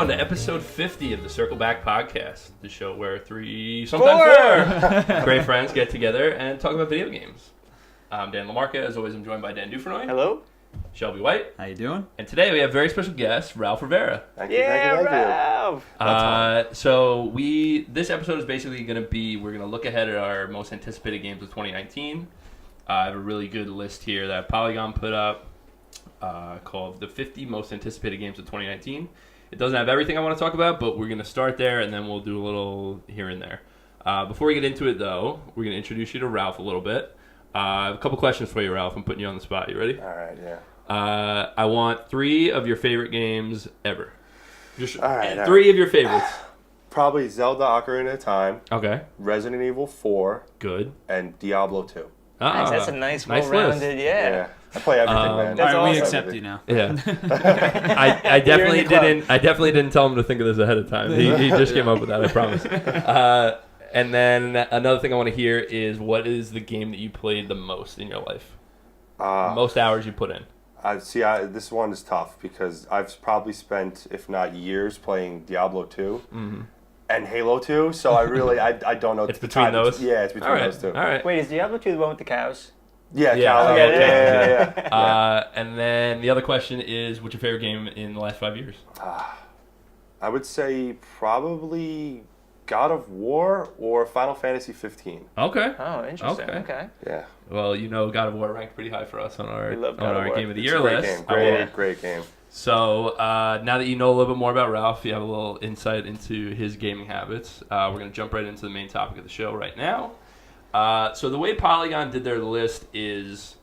everyone, to episode 50 of the Circle Back Podcast, the show where sometimes four great friends get together and talk about video games. I'm Dan LaMarca. As always, I'm joined by Dan Dufrenoy. Hello. Shelby White. How you doing? And today we have a very special guest, Ralph Rivera. Thank you. Ralph. So this episode is basically going to be, we're going to look ahead at our most anticipated games of 2019. I have a really good list here that Polygon put up called the 50 most anticipated games of 2019. It doesn't have everything I want to talk about, but we're going to start there and then we'll do a little here and there. Before we get into it, though, we're going to introduce you to Ralph a little bit. I have a couple questions for you, Ralph. I'm putting you on the spot. You ready? All right, yeah. I want 3 of your favorite games ever. Just all right, three of your favorites. Probably Zelda Ocarina of Time. Okay. Resident Evil 4. Good. And Diablo 2. Nice. That's a nice list. well-rounded, yeah. I play everything, man. All right, awesome. we accept you now. Yeah. I definitely didn't. I definitely didn't tell him to think of this ahead of time. He just came up with that. I promise. And then another thing I want to hear is, what is the game that you played the most in your life? Most hours you put in. This one is tough because I've probably spent, if not years, playing Diablo 2 and Halo 2. So I really, I don't know. It's between those? Yeah, it's between those two. All right. Wait, is Diablo 2 the one with the cows? Yeah, yeah. And then the other question is, what's your favorite game in the last 5 years? I would say probably God of War or Final Fantasy 15. Okay. Oh, interesting. Okay. Yeah. Well, God of War ranked pretty high for us on our We love God of War. Game of the It's Year a great list. Game. Great game. So now that you know a little bit more about Ralph, you have a little insight into his gaming habits. We're going to jump right into the main topic of the show right now. So the way Polygon did their list is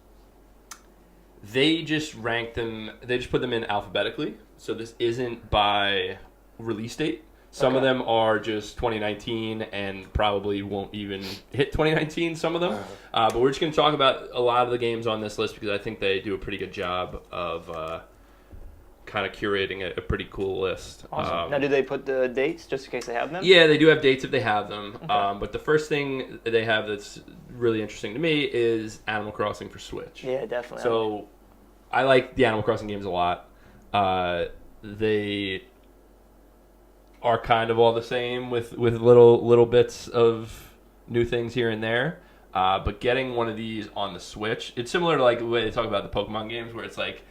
they just ranked them, they just put them in alphabetically. So this isn't by release date. Some of them are just 2019 and probably won't even hit 2019, some of them. But we're just going to talk about a lot of the games on this list because I think they do a pretty good job of kind of curating a pretty cool list. Awesome. Now, do they put the dates just in case they have them? Yeah, they do have dates if they have them. Okay. But the first thing they have that's really interesting to me is Animal Crossing for Switch. Yeah, definitely. So I like the Animal Crossing games a lot. They are kind of all the same with little bits of new things here and there. But getting one of these on the Switch, it's similar to like the way they talk about the Pokemon games where it's like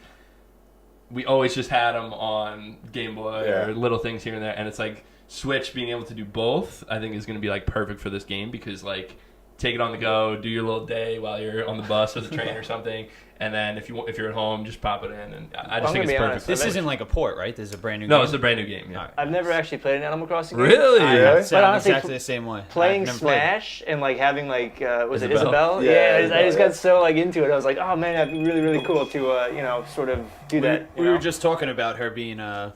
we always just had them on Game Boy or little things here and there. And it's like Switch being able to do both, I think is going to be like perfect for this game because like take it on the go, do your little day while you're on the bus or the train or something. And then if you're at home, just pop it in, and I just think it's perfect. This isn't like a port, right? This is a brand new game. No, it's a brand new game. Yeah. I've never actually played an Animal Crossing game. Really? But honestly, exactly the same way. Playing Smash and like having like was it Isabelle? Isabelle? Yeah, I just got so like into it. I was like, oh man, that'd be really really cool to sort of do that. We were just talking about her being an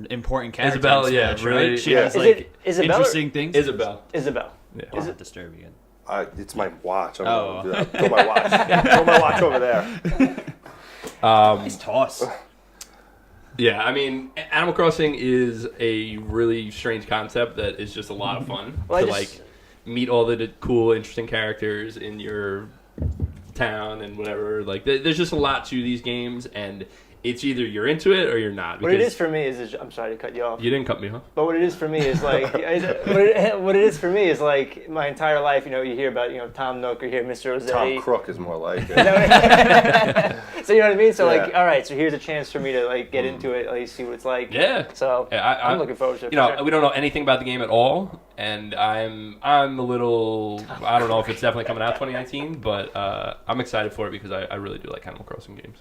important character. Isabelle, in Smash, really. Right? She has Is like it Isabelle interesting things. Isabelle. Yeah. Is it disturb you? It's my watch. I'm Oh. gonna do that. Throw my watch. Throw my watch over there. Nice toss. Yeah, I mean, Animal Crossing is a really strange concept that is just a lot of fun Well, to like meet all the cool, interesting characters in your town and whatever. Like, there's just a lot to these games, and it's either you're into it or you're not. What it is for me is I'm sorry to cut you off. You didn't cut me, huh? But what it is for me is like what it is for me is like my entire life. You hear about Tom Nook or hear Mr. Rossetti. Tom Crook is more like it. So you know what I mean? So Yeah. like, all right, so here's a chance for me to like get into it, at least see what it's like. Yeah. So I'm looking forward to it. for sure. We don't know anything about the game at all, and I'm a little. I don't know if it's definitely coming out 2019, but I'm excited for it because I really do like Animal Crossing games.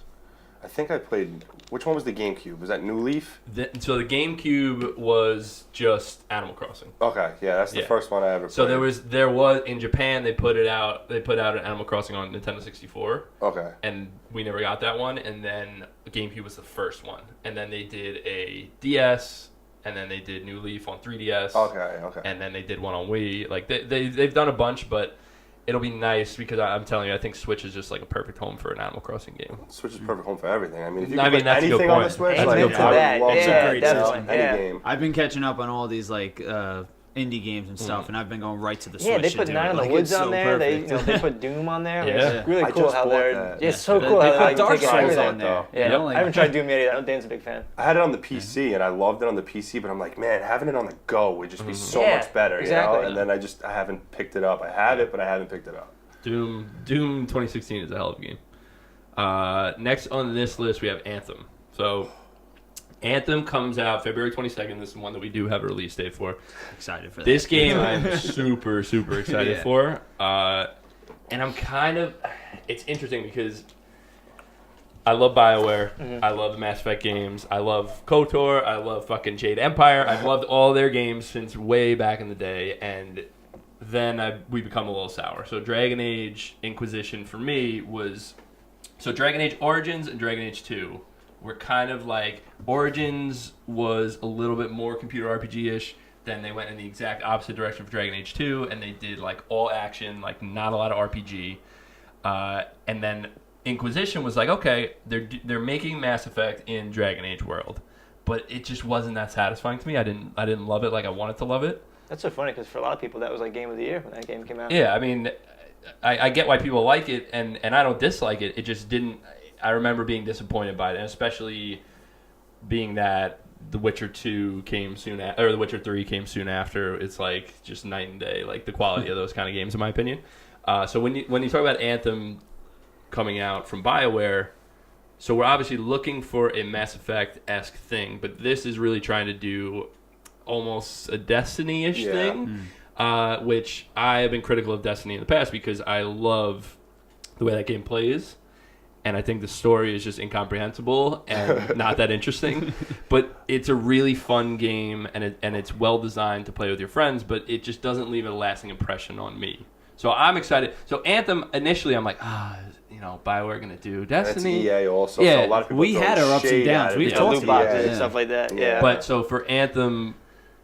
I think I played. Which one was the GameCube? Was that New Leaf? So the GameCube was just Animal Crossing. Okay, yeah, that's the first one I ever played. So there was in Japan they put out an Animal Crossing on Nintendo 64. Okay. And we never got that one, and then GameCube was the first one, and then they did a DS, and then they did New Leaf on 3DS. Okay. And then they did one on Wii. Like they've done a bunch, but it'll be nice because I'm telling you, I think Switch is just like a perfect home for an Animal Crossing game. Switch is perfect home for everything. I mean, if you I can mean, put that's a good anything on the point. Switch, Amen like, to that. I would love Yeah, to definitely. any Yeah. game. I've been catching up on all these like indie games and stuff, and I've been going right to the Switch. Yeah, they to put do Night it. in the Like, Woods it's on so there. perfect. They put Doom on there. Yeah. It's really I cool just how bought they're. that. Yeah, it's so They cool how put like, Dark they take Souls everything. on there. Yeah, You know, I haven't tried Doom yet either. Dan's a big fan. I had it on the PC and I loved it on the PC, but I'm like, man, having it on the go would just be so Yeah, much better, exactly. you know? And then I haven't picked it up. I have it, but I haven't picked it up. Doom 2016 is a hell of a game. Next on this list, we have Anthem. So, Anthem comes out February 22nd. This is one that we do have a release date for. Excited for that. This game I'm super, super excited Yeah. for. And I'm kind of... It's interesting because I love BioWare. I love the Mass Effect games. I love KOTOR. I love fucking Jade Empire. I've loved all their games since way back in the day. And then we become a little sour. So Dragon Age Inquisition for me was... So Dragon Age Origins and Dragon Age 2 were kind of like... Origins was a little bit more computer RPG-ish. Then they went in the exact opposite direction for Dragon Age 2, and they did like all action, like not a lot of RPG. And then Inquisition was like, okay, they're making Mass Effect in Dragon Age world, but it just wasn't that satisfying to me. I didn't love it like I wanted to love it. That's so funny because for a lot of people that was like game of the year when that game came out. Yeah, I mean, I get why people like it, and I don't dislike it. It just didn't. I remember being disappointed by it, and especially being that The Witcher 2 came soon or The Witcher 3 came soon after. It's like just night and day, like the quality of those kind of games, in my opinion. So when you talk about Anthem coming out from BioWare, so we're obviously looking for a Mass Effect-esque thing, but this is really trying to do almost a Destiny-ish thing, which I have been critical of Destiny in the past because I love the way that game plays. And I think the story is just incomprehensible and not that interesting. But it's a really fun game, and it's well designed to play with your friends, but it just doesn't leave a lasting impression on me. So I'm excited. So Anthem, initially, I'm like, BioWare going to do Destiny. That's EA also. Yeah, so a lot of people we throw had our ups and shade downs. at it. We've The talked loot about boxes it, and stuff like that. Yeah. But so for Anthem,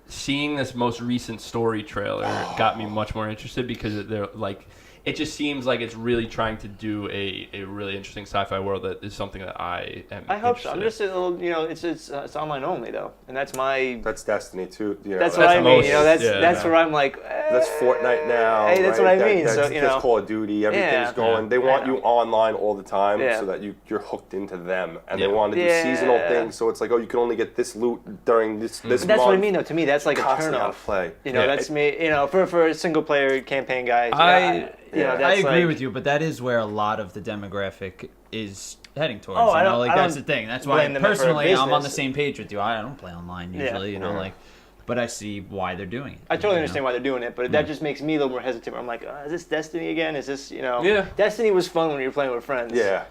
seeing this most recent story trailer got me much more interested because they're like... It just seems like it's really trying to do a really interesting sci-fi world that is something that I am. I hope so. interested I'm in. just a little, it's online only though, and that's my. That's Destiny too. You know, That's what I mean. most- That's yeah. where I'm like. That's Fortnite now. Hey, that's right? what I mean. That's, So that's Call of Duty. Everything's Yeah. going. They want you online all the time Yeah. so that you're hooked into them, and Yeah. they want to do Yeah. seasonal things. So it's like, you can only get this loot during this But month. that's what I mean though. To me, that's like a Constantly out of turnoff. play. That's me. For a single player campaign guy. I that's agree like, with you, but that is where a lot of the demographic is heading towards. Oh, I don't- I that's don't the thing. That's why blame them for personally I'm on the business. same page with you. I don't play online usually, Yeah. but I see why they're doing it. I totally you understand know? why they're doing it, but that just makes me a little more hesitant. I'm like, is this Destiny again? Is this, Yeah. Destiny was fun when you were playing with friends. Yeah.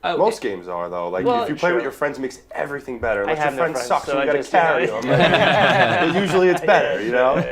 Most games are though. Like Well, if you play sure. with your friends, it makes everything better. I Unless have your no friend friends, sucks, so and I you gotta just, carry them. But usually it's better, you know.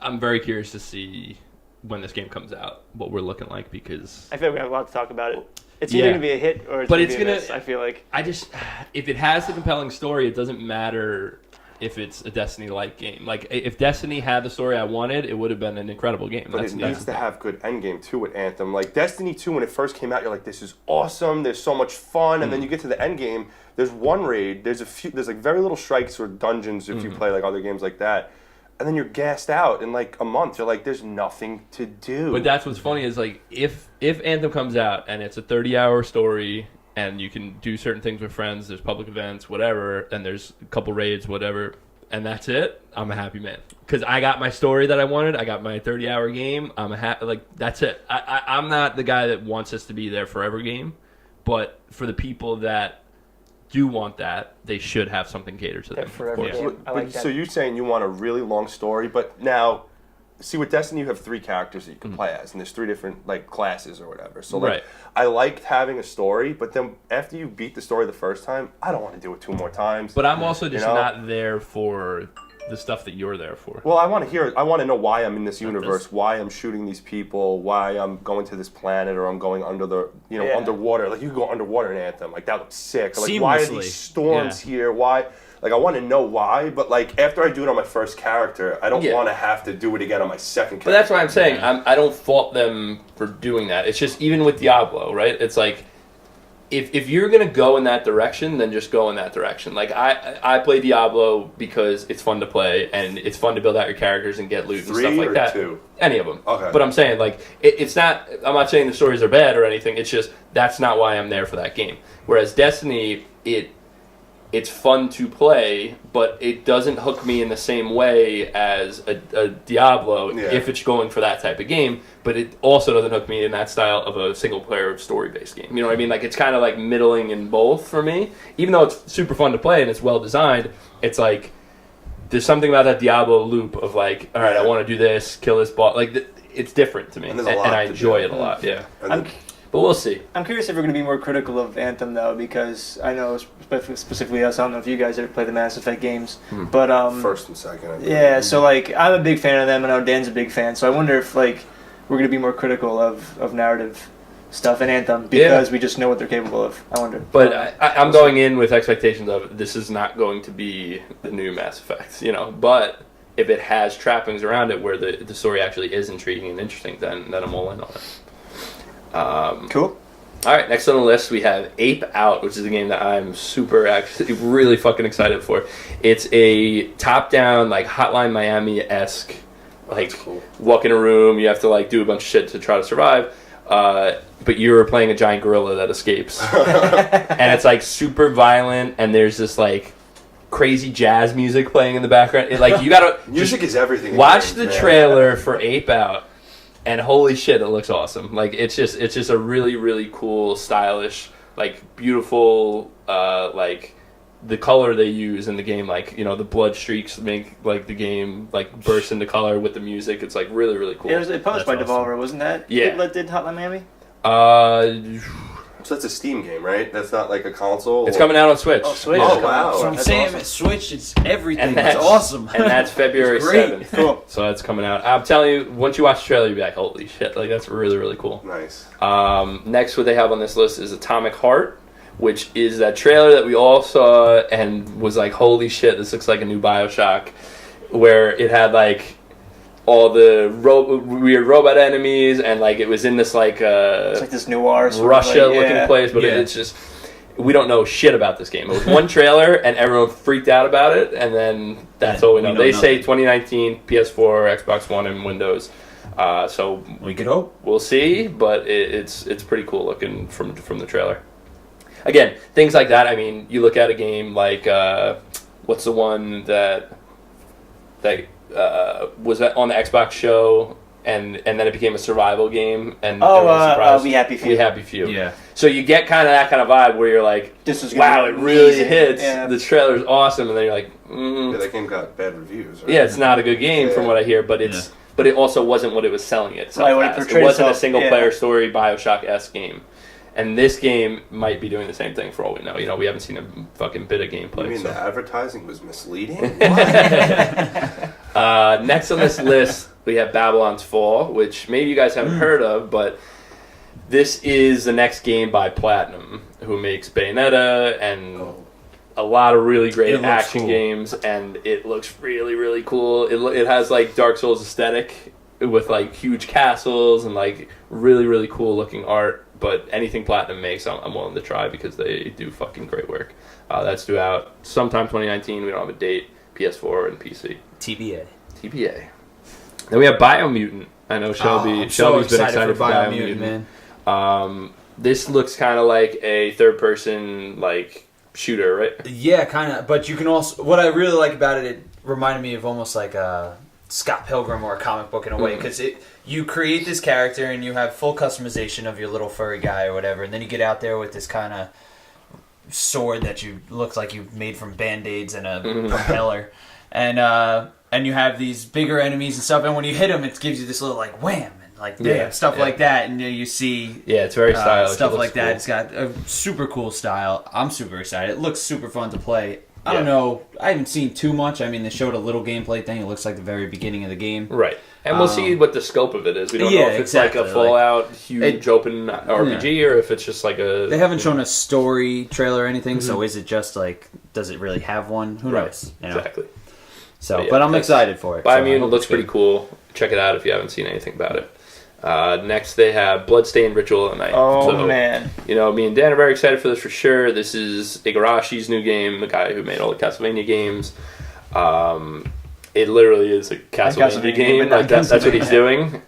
I'm very curious to see when this game comes out what we're looking like because I feel like we have a lot to talk about it. It's either Yeah. going to be a hit or it's But going it's to be a gonna- miss, I feel like. I just if it has a compelling story, it doesn't matter if it's a Destiny-like game. Like if Destiny had the story I wanted, it would have been an incredible game. But it needs to have good endgame too with Anthem. Like Destiny 2, when it first came out, you're like, this is awesome. There's so much fun, and then you get to the endgame. There's one raid. There's like very little strikes or dungeons if you play like other games like that. And then you're gassed out in like a month. You're like, there's nothing to do. But that's what's funny is like if Anthem comes out and it's a 30-hour story and you can do certain things with friends, there's public events, whatever, and there's a couple raids, whatever, and that's it, I'm a happy man. Because I got my story that I wanted. I got my 30-hour game. I'm a happy, like, that's it. I'm not the guy that wants this to be their forever game, but for the people that do want that, they should have something catered to them. That forever of course. game. I like that. So you're saying you want a really long story, but now, see, with Destiny, you have 3 characters that you can play as, and there's 3 different like classes or whatever. So like, Right. I liked having a story, but then after you beat the story the first time, I don't want to do it 2 more times. But I'm also just You know? not there for the stuff that you're there for. Well, I want to know why I'm in this universe, why I'm shooting these people, why I'm going to this planet, or I'm going under the, Yeah. underwater. Like, you can go underwater in Anthem. Like, that looks sick. Like, why are Seamlessly. these storms Yeah. here? Why? Like, I want to know why, but, like, after I do it on my first character, I don't Yeah. want to have to do it again on my second character. But that's why I'm saying I don't fault them for doing that. It's just even with Diablo, right? It's like if you're gonna go in that direction, then just go in that direction. Like I play Diablo because it's fun to play and it's fun to build out your characters and get loot and stuff like that. 2? Any of them. Okay. But I'm saying like it's not. I'm not saying the stories are bad or anything. It's just that's not why I'm there for that game. Whereas Destiny, it's fun to play, but it doesn't hook me in the same way as a Diablo if it's going for that type of game. But it also doesn't hook me in that style of a single-player story-based game. You know what I mean? Like, it's kind of like middling in both for me. Even though it's super fun to play and it's well-designed, it's like there's something about that Diablo loop of like, all right, I want to do this, kill this boss. Like, it's different to me, and I enjoy it a lot. Yeah. But we'll see. I'm curious if we're going to be more critical of Anthem, though, because I know specifically us, I don't know if you guys ever play the Mass Effect games, but first and second. Yeah, so like I'm a big fan of them, and I know Dan's a big fan, so I wonder if like we're going to be more critical of narrative stuff in Anthem because we just know what they're capable of. I wonder. But I'm going in with expectations of this is not going to be the new Mass Effect, you know. But if it has trappings around it where the story actually is intriguing and interesting, then I'm all in on it. Cool. All right, next on the list we have Ape Out, which is a game that I'm actually really fucking excited for. It's a top-down, like Hotline Miami-esque, like walk in a room, you have to like do a bunch of shit to try to survive, but you're playing a giant gorilla that escapes, and it's like super violent, and there's this like crazy jazz music playing in the background. You gotta music is everything. Watch the trailer for Ape Out. And holy shit, it looks awesome! Like it's just a really really cool, stylish, like beautiful, like the color they use in the game. Like you know the blood streaks make like the game like burst into color with the music. It's like really really cool. It was published by Devolver, wasn't that? Yeah. It did Hotline Miami. So that's a Steam game, right? That's not like a console? It's coming out on Switch. Oh, Switch. Oh, wow. So I'm That's saying awesome. Switch, it's everything. It's awesome. And that's February 7th. Cool. So that's coming out. I'm telling you, once you watch the trailer, you'll be like, holy shit. Like, that's really, really cool. Nice. Next, what they have on this list is Atomic Heart, which is that trailer that we all saw and was like, holy shit, this looks like a new BioShock, where it had like all the weird robot enemies, and like it was in this like it's like this noir Russia-looking place, but it's just we don't know shit about this game. It was one trailer, and everyone freaked out about it, and then that's all we know. They say 2019, PS4, Xbox One, and Windows. So we could hope. We'll see, but it's pretty cool looking from the trailer. Again, things like that. I mean, you look at a game like what's the one that was on the Xbox show, and then it became a survival game. And We Happy Few. We Happy Few. Yeah. So you get kind of that kind of vibe where you're like, this is wow, it really hits. Yeah. The trailer's awesome, and then you're like, Yeah, that game got bad reviews. Right? Yeah, it's not a good game from what I hear, but it's but it also wasn't what it was selling itself as. It wasn't a single player story BioShock-esque game. And this game might be doing the same thing for all we know. You know, we haven't seen a fucking bit of gameplay. You mean the advertising was misleading? Next on this list, we have Babylon's Fall, which maybe you guys haven't heard of, but this is the next game by Platinum, who makes Bayonetta and a lot of really great action games, and it looks really, really cool. It has, like, Dark Souls aesthetic with, like, huge castles and, like, really, really cool looking art. But anything Platinum makes, I'm willing to try because they do fucking great work. That's due out sometime 2019. We don't have a date. PS4 and PC. TBA. Then we have Biomutant. I know Shelby's been excited for Biomutant, man. This looks kind of like a third-person like shooter, right? Yeah, kind of. But you can also. What I really like about it, it reminded me of almost like a Scott Pilgrim or a comic book in a way, because you create this character and you have full customization of your little furry guy or whatever, and then you get out there with this kind of sword that you looks like you made from Band-Aids and a propeller, and you have these bigger enemies and stuff, and when you hit them, it gives you this little like wham and like stuff like that, and you see it's very stylish stuff like that. Cool. It's got a super cool style. I'm super excited. It looks super fun to play. I don't know. I haven't seen too much. I mean, they showed a little gameplay thing. It looks like the very beginning of the game. Right. And we'll see what the scope of it is. We don't know if it's like a Fallout huge open RPG or if it's just like a... They haven't shown a story trailer or anything, so is it just like... Does it really have one? Who knows? You know? Exactly. So, but I'm excited for it. Biomutant looks pretty cool. Check it out if you haven't seen anything about it. Next, they have Bloodstained Ritual of the Night. Oh, So, man. You know, me and Dan are very excited for this for sure. This is Igarashi's new game, the guy who made all the Castlevania games. It literally is a Castlevania game. but not That's what he's doing.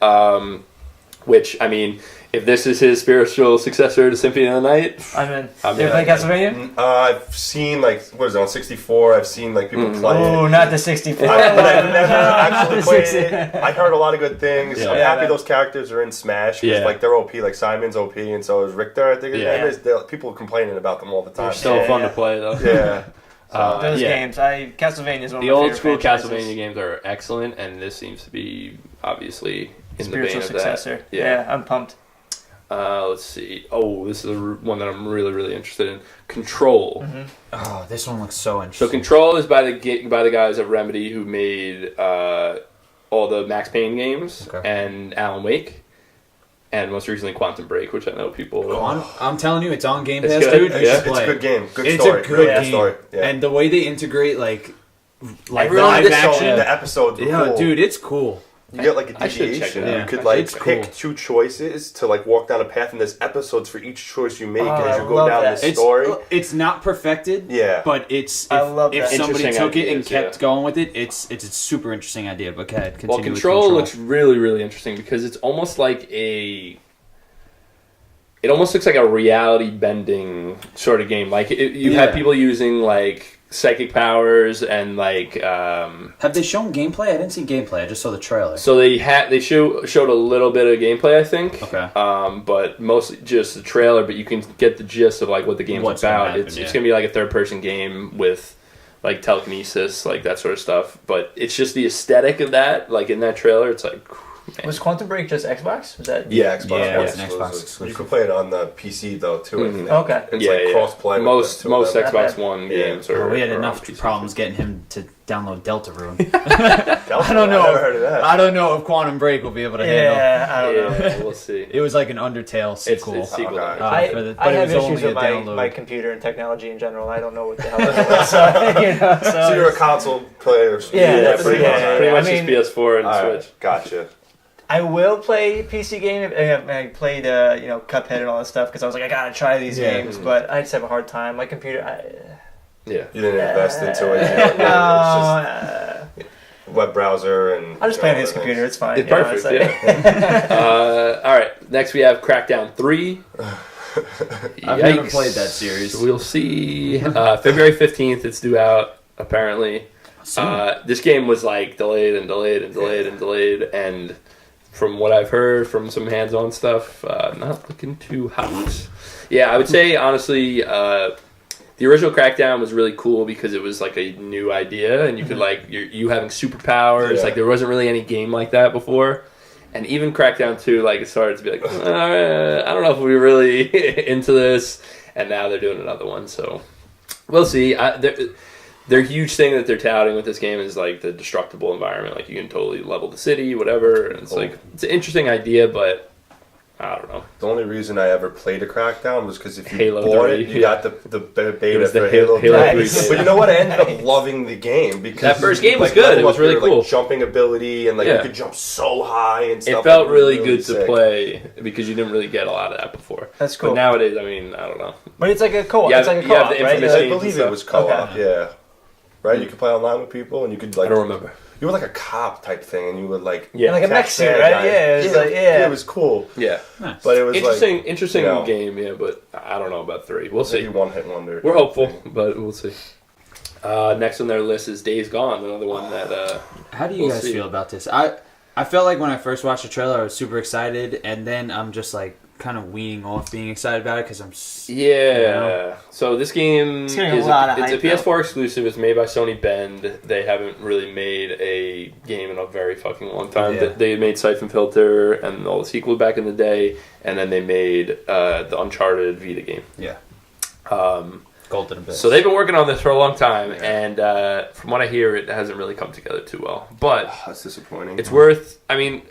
Which, I mean, if this is his spiritual successor to Symphony of the Night, I'm in. I'm You in. play Castlevania? I've seen what is it on 64? I've seen people play Oh, it. not the 64. But I've never actually The played 60. it. I heard a lot of good things. Yeah. I'm Yeah, happy man. those characters are in Smash because Yeah. they're OP. Like Simon's OP, and so is Richter. I think his Yeah. name is. People are complaining about them all the time. still Yeah, fun yeah. to play, though. Yeah. Those yeah. games, Castlevania is one The of my old school favorite franchises. Castlevania games are excellent, and this seems to be obviously in the vein Spiritual of successor. that. Yeah, I'm pumped. Let's see. Oh, this is one that I'm really, really interested in. Control. Oh, this one looks so So interesting. Control is by the guys at Remedy who made all the Max Payne games Okay. and Alan Wake, and most recently Quantum Break, which I know people. I'm telling you, it's on Game It's Pass, good. dude. You Yeah. should It's play a good it. game. Good It's story. a good Really game. good story. Yeah. And the way they integrate like I really live like the action. episodes. Were Yeah, cool. dude, it's cool. You get like a I should check deviation. it out. You could Yeah, like it's pick cool. 2 choices to like walk down a path, and there's episodes for each choice you make as I you go love down that. the It's story. it's not perfected. Yeah. But it's I if, love if that. somebody Interesting took it and ideas, kept yeah. going with it, it's a super interesting idea. But go ahead, continue Well, with Control looks really, really interesting because it's almost like It almost looks like a reality bending sort of game. Like you have people using like psychic powers and like. Have they shown gameplay? I didn't see gameplay. I just saw the trailer. So they showed a little bit of gameplay, I think. Okay. But mostly just the trailer. But you can get the gist of like what the game's What's gonna about. happen, It's yeah. gonna be like a third person game with like telekinesis, like that sort of stuff. But it's just the aesthetic of that. Like in that trailer, it's like. Man. Was Quantum Break just Xbox? Was that? Yeah, Xbox. Yeah, One it's an exclusive. Xbox exclusive. You can play it on the PC though too. I think. Okay. It's like cross-play. with Most the two of most them. Xbox One Yeah. games are. We had are on enough PC. problems getting him to download Deltarune. I don't know. I never heard of that. I don't know if Quantum Break will be able to handle. Yeah, I don't know. Yeah, we'll see. It was like an Undertale sequel. It's sequel. Okay. I, but I it have was only issues with a my, download. my computer and technology in general. I don't know what the hell it is. So, you know, So you're a console player. Yeah, that's- pretty much. yeah, Pretty I much mean- just PS4 and All right, Switch. gotcha. I will play PC game. I played, Cuphead and all that stuff because I was like, I gotta try these Yeah. games, but I just have a hard time. My computer, Yeah. You didn't invest into it. no, It's just web browser and. I'll just play on this computer. It's fine. It's you know, perfect, like- All right. Next, we have Crackdown 3. I've never Yikes. played that series. We'll see. February 15th, it's due out, apparently. This game was like delayed and delayed and delayed and delayed. And from what I've heard from some hands-on stuff, not looking too hot. Yeah, I would say, honestly, the original Crackdown was really cool because it was like a new idea. And you could like, you having superpowers. Yeah. Like there wasn't really any game like that before. And even Crackdown 2, like, it started to be like, I don't know if we're really into this. And now they're doing another one, so we'll see. Their huge thing that they're touting with this game is, like, the destructible environment. Like, you can totally level the city, whatever. And it's like, it's an interesting idea, but I don't know. The only reason I ever played a Crackdown was because if you Halo bought 3, it, you got the beta It was the for Halo Halo 3. 3. Nice. But you know what? I ended up loving the game because That first game was like, good. level It was up really your, cool. Like, jumping ability and like Yeah. you could jump so high and stuff. It felt Like, really good to sick. play because you didn't really get a lot of that before. That's cool. But nowadays, I mean, I don't know. But it's like a co-op. You It's have- like a you have co-op, the right? infamous I games and believe stuff. it was co-op. Okay. Yeah. Right? You could play online with people and you could like. I don't remember. You were like a cop type thing, and you would like. Yeah. And like a mech catch suit, bad right? guys. Yeah, it was like, It was cool, Yeah. but it was Interesting you know, game, yeah, but I don't know about 3. We'll like see. maybe one hit wonder. We're hopeful, but we'll see. Next on their list is Days Gone, another one that. How do you We'll guys see. feel about this? I felt like when I first watched the trailer, I was super excited, and then I'm just like kind of weaning off being excited about it because Yeah. Yeah. So this game It's getting is a lot of it's a hype, PS4 exclusive. It's made by Sony Bend. They haven't really made a game in a very fucking long time. Yeah. They made Siphon Filter and all the sequel back in the day, and then they made the Uncharted Vita game. yeah, Um, golden abyss. so they've been working on this for a long time, and from what I hear, it hasn't really come together too well. But That's disappointing. it's worth. I mean,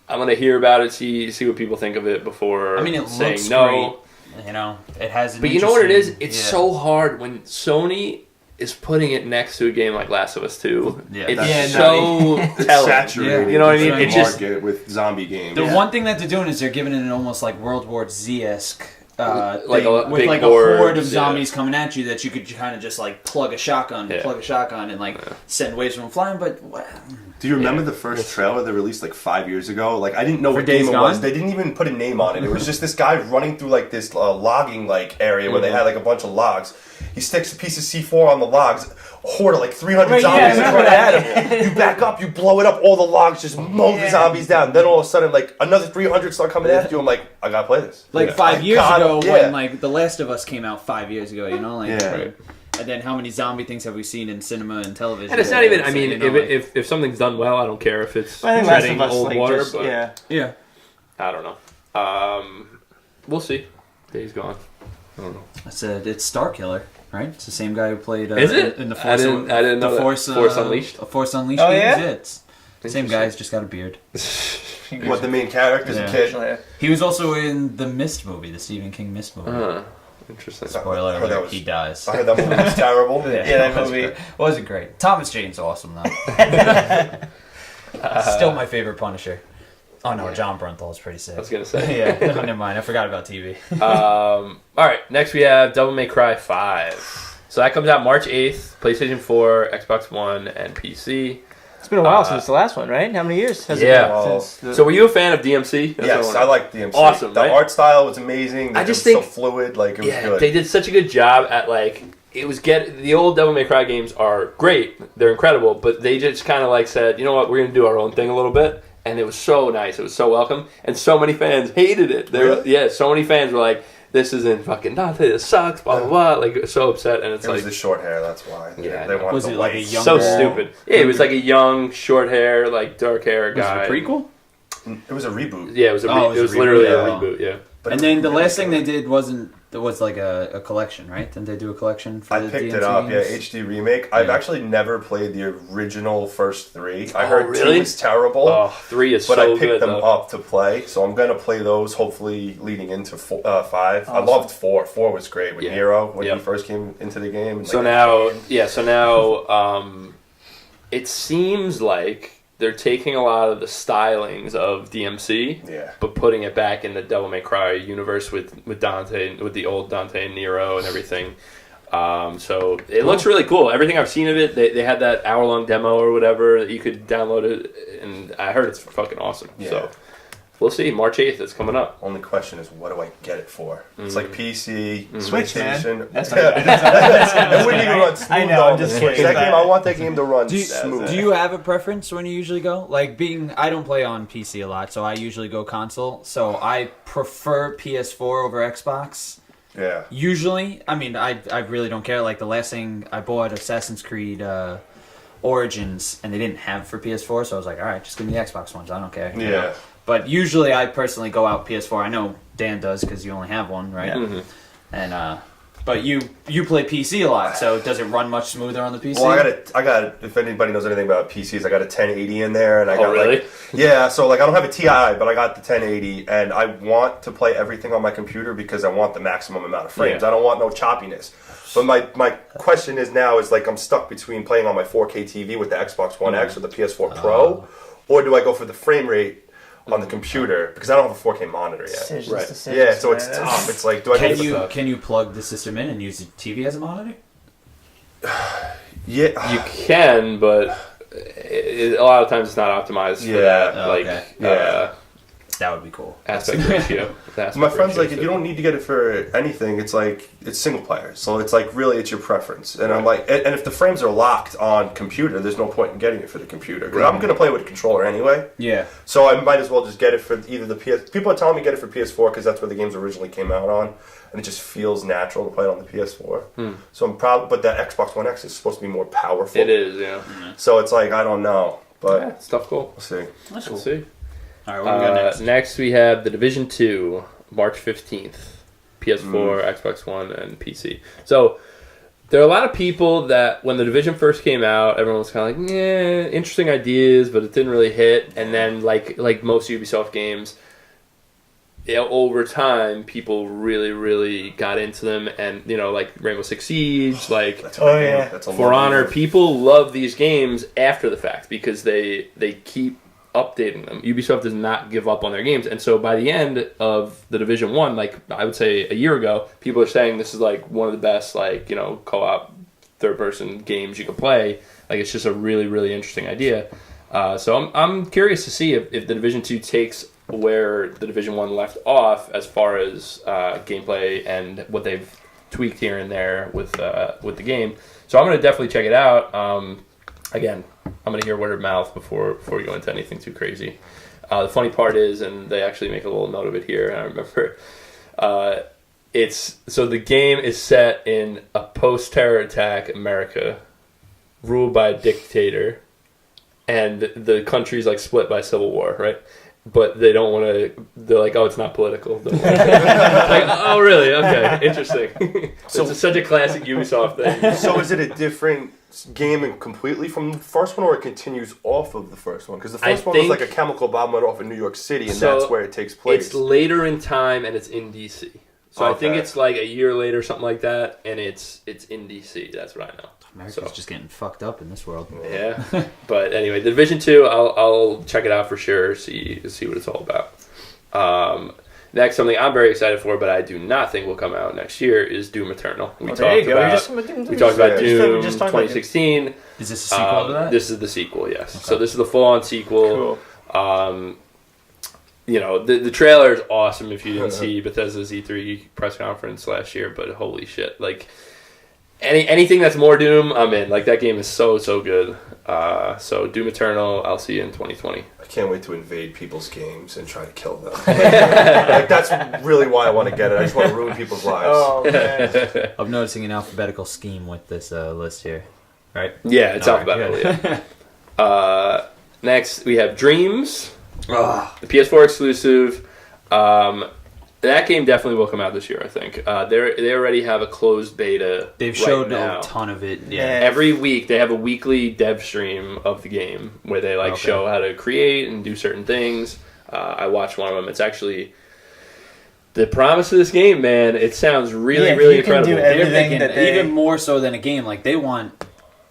I'm gonna hear about it, see what people think of it before. I mean, it saying looks no. great. You know, it has. An But you know what it is? interesting- It's yeah. so hard when Sony is putting it next to a game like Last of Us 2. Yeah, It's so It's telling. saturated. You know what I mean? It's It's just market with zombie games. The one thing that they're doing is they're giving it an almost like World War Z-esque Like thing, a with big like horde, a horde of yeah. zombies coming at you that you could kind of just like plug a shotgun and like send waves from flying. But Do you remember the first trailer they released like 5 years ago? Like I didn't know what Days game it Gone? was. They didn't even put a name on it. It was just this guy running through like this logging like area where they had like a bunch of logs. He sticks a piece of C4 on the logs. A horde of like 300 zombies is running at him. You back up, you blow it up, all the logs just mow the zombies down. Then all of a sudden, like another 300 start coming after you. I'm like, I gotta play this. like 5 years God, ago yeah. when like The Last of Us came out 5 years ago, you know, like. Yeah. Right. And then how many zombie things have we seen in cinema and television? And it's not even. I So, mean, you know, like- if something's done well, I don't care if it's I think Last treading of Us, old like, water. just, But yeah. I don't know. We'll see. Days Gone. I don't know. It's Starkiller, right? It's the same guy who played. Is it? In the I Force? didn't know that. Force Unleashed? Force Unleashed. Oh, games, yeah? It's same guy's just got a beard. What the main character's a Yeah. kid. He was also in the Mist movie, the Stephen King Mist movie. Interesting. Spoiler I heard that alert: was- he dies. I heard that movie was terrible. Yeah, that movie. Wasn't great. Thomas Jane's awesome though. Still my favorite Punisher. Oh no, John Brunthal's pretty sick. I was gonna say. Yeah, no, never mind. I forgot about TV. All right, next we have Devil May Cry 5. So that comes out March 8th, PlayStation 4, Xbox One, and PC. It's been a while since the last one, right? How many years has Yeah. it been since the... So were you a fan of DMC? That's Yes, what I like DMC. Awesome, The right? art style was amazing. I It just was so think- fluid. Like it was Yeah, good. they did such a good job at like the old Devil May Cry games are great, they're incredible, but they just kind of like said, you know what, we're gonna do our own thing a little bit, and it was so nice, it was so welcome, and so many fans hated it. Really? Yeah, so many fans were like, this isn't fucking Dante, this sucks, blah blah blah, like so upset, and it's It was like the short hair. That's why. Yeah, they wanted Was the it like a white. young- so younger- stupid. Yeah, it was like a young, short hair, like dark hair Was guy. it a prequel? It was a reboot. Yeah, it was Oh, it was a literally a reboot, reboot. Yeah. But And it was then the really last thing good. they did was like a collection, right? Didn't they do a collection for I the picked DMC it up, yeah, games? HD remake. I've Yeah. actually never played the original first three. I Oh, heard really? 2 was terrible, Oh, 3 is but so I picked good them though. up to play, so I'm gonna play those. Hopefully, leading into 5. I Awesome. loved 4. 4 was great with Yeah. Nero when Yep. he first came into the game. and, So like, now, it seems like they're taking a lot of the stylings of DMC, yeah, but putting it back in the Devil May Cry universe with Dante, with the old Dante and Nero and everything. So it looks really cool. Everything I've seen of it, they had that hour-long demo or whatever that you could download it, and I heard it's fucking awesome. Yeah. So we'll see. March 8th, it's coming up. only question is, what do I get it for? It's like PC, Switch, man. PlayStation. That's It wouldn't even run smooth I know, on I'm the just Switch. kidding. That game, I want that game to run Do you, smooth. do you have a preference when you usually go? Like I don't play on PC a lot, so I usually go console. So I prefer PS4 over Xbox. Yeah. Usually, I mean, I really don't care. Like the last thing I bought, Assassin's Creed Origins, and they didn't have for PS4, so I was like, all right, just give me the Xbox ones. I don't care. you know? Yeah. But usually, I personally go out PS4. I know Dan does because you only have one, right? Yeah. Mhm. And but you play PC a lot, so does it run much smoother on the PC? Well, I got. If anybody knows anything about PCs, I got a 1080 in there, and I Oh, got really? yeah. So like, I don't have a TI, but I got the 1080, and I want to play everything on my computer because I want the maximum amount of frames. Yeah. I don't want no choppiness. But my question is now is like I'm stuck between playing on my 4K TV with the Xbox One X or the PS4 Pro, or do I go for the frame rate on the computer because I don't have a 4K monitor yet. Decisions, Right. decisions, Yeah, so it's man. tough. It's like, do I go Can you plug the system in and use the TV as a monitor? Yeah. You can, but a lot of times it's not optimized for Yeah. that. Oh, Like, okay. Yeah. That would be cool. aspect ratio. The aspect My friend's ratio, like, so- you don't need to get it for anything. It's like, it's single player. So it's like, really, it's your preference. And I'm like, and if the frames are locked on computer, there's no point in getting it for the computer. Because I'm going to play with a controller anyway. Yeah. So I might as well just get it for either the PS. People are telling me get it for PS4 because that's where the games originally came out on. And it just feels natural to play it on the PS4. So I'm proud, but the Xbox One X is supposed to be more powerful. It is, yeah. So it's like, I don't know. But Yeah, stuff cool. we'll see. That's We'll cool. see. All right, what do we got next? Next we have The Division 2, March 15th. PS4, Xbox One, and PC. So there are a lot of people that when The Division first came out, everyone was kind of like, yeah, interesting ideas, but it didn't really hit. And then like most Ubisoft games, over time, people really, really got into them, and like Rainbow Six Siege, like That's a For long Honor. game. People love these games after the fact because they keep updating them. Ubisoft does not give up on their games, and so by the end of the Division 1, like I would say a year ago, people are saying this is like one of the best co-op third-person games you could play. Like it's just a really, really interesting idea. So I'm curious to see if the Division 2 takes where the Division 1 left off as far as gameplay and what they've tweaked here and there with the game. So I'm going to definitely check it out. Again, I'm going to hear word of mouth before we go into anything too crazy. The funny part is, and they actually make a little note of it here, and I remember, so the game is set in a post-terror attack America ruled by a dictator, and the country's like split by civil war, right? But they don't want to. They're like, oh, it's not political. Like, oh, really? Okay, interesting. So it's such a classic Ubisoft thing. So is it a different game and completely from the first one, or it continues off of the first one? Because the first one was like a chemical bomb went off in New York City, and that's where it takes place. It's later in time, and it's in DC. So I think it's like a year later, something like that, and it's in DC. That's what I know. America's just getting fucked up in this world. Yeah, but anyway, the Division 2, I'll check it out for sure. See what it's all about. Next, something I'm very excited for, but I do not think will come out next year is Doom Eternal. We talked about Doom 2016. Is this a sequel to that? This is the sequel, yes. Okay. So this is the full-on sequel. Cool. The trailer is awesome if you didn't see Bethesda's E3 press conference last year, but holy shit, like anything that's more Doom, I'm in. Like that game is so good. So Doom Eternal, I'll see you in 2020. I can't wait to invade people's games and try to kill them. Like that's really why I want to get it. I just want to ruin people's lives. Oh man. I'm noticing an alphabetical scheme with this list here, right? Yeah, it's alphabetical. Yeah. Next we have Dreams. The PS4 exclusive. That game definitely will come out this year, I think. They already have a closed beta. They've showed a ton of it. Yeah. Every week they have a weekly dev stream of the game where they show how to create and do certain things. I watched one of them. It's actually the promise of this game, man. It sounds really incredible. They're making even more so than a game. Like they want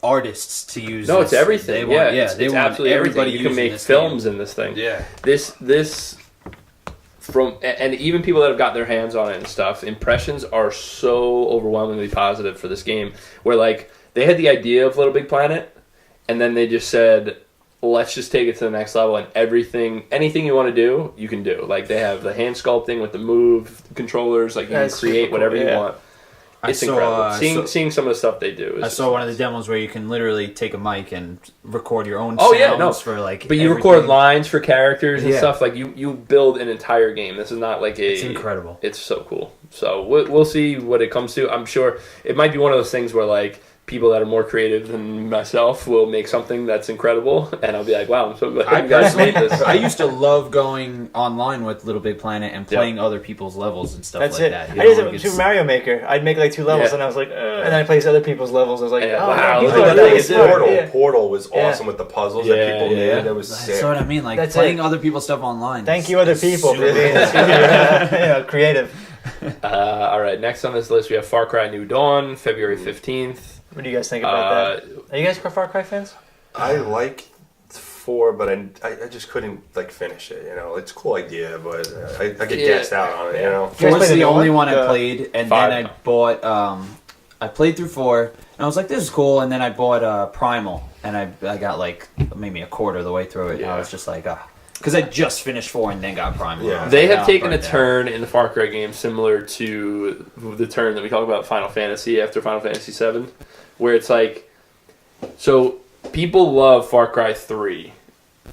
artists to use. No, it's everything. They want, it's absolutely everybody. You can make films in this thing. Yeah. This. And even people that have got their hands on it and stuff, impressions are so overwhelmingly positive for this game. Where like they had the idea of Little Big Planet, and then they just said, "Let's just take it to the next level." And anything you want to do, you can do. Like they have the hand sculpting with the move controllers. Like you can create whatever you want. It's incredible. Seeing some of the stuff they do. I saw one of the demos where you can literally take a mic and record your own sounds for like. But you record lines for characters and stuff. Like you build an entire game. This is not like It's incredible. It's so cool. So we'll see what it comes to. I'm sure it might be one of those things where like people that are more creative than myself will make something that's incredible, and I'll be like, wow, I'm so glad you guys made this. I used to love going online with Little Big Planet and playing other people's levels and stuff that's like it. that. I did it with Super Mario Maker. I'd make like 2 levels, and I was like, and then I played other people's levels. I was like, wow. Portal was awesome with the puzzles that people made. That was sick. That's what I mean. Like that's playing other people's stuff online. Thank you, other people, for being creative. All right, next on this list we have Far Cry New Dawn, February 15th. What do you guys think about that? Are you guys Far Cry fans? I like 4, but I just couldn't like finish it. It's a cool idea, but I get gassed out on it. 4 was the only one I played, and then I bought. I played through 4, and I was like, "This is cool." And then I bought Primal, and I got like maybe a quarter of the way through it, and I was just like, because I just finished 4 and then got Primal. Yeah. They have taken a turn in the Far Cry game similar to the turn that we talk about Final Fantasy after Final Fantasy 7, where it's like, so people love Far Cry 3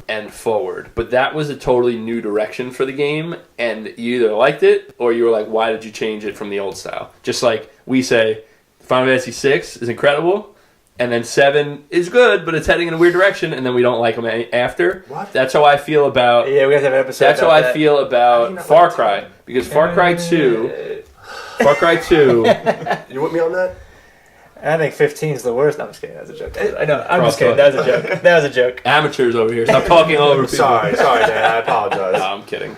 and forward, but that was a totally new direction for the game, and you either liked it or you were like, why did you change it from the old style? Just like we say, Final Fantasy 6 is incredible, and then 7 is good, but it's heading in a weird direction, and then we don't like them after. What? That's how I feel about. Yeah, we have to have an episode. That's how I feel about Far Cry, because Far Cry 2. You with me on that? And I think 15 is the worst. No, I'm just kidding. That's a joke. I know. I'm just kidding. That was a joke. That was a joke. Amateurs over here. Stop talking over people. Sorry, Dan. I apologize. No, I'm kidding.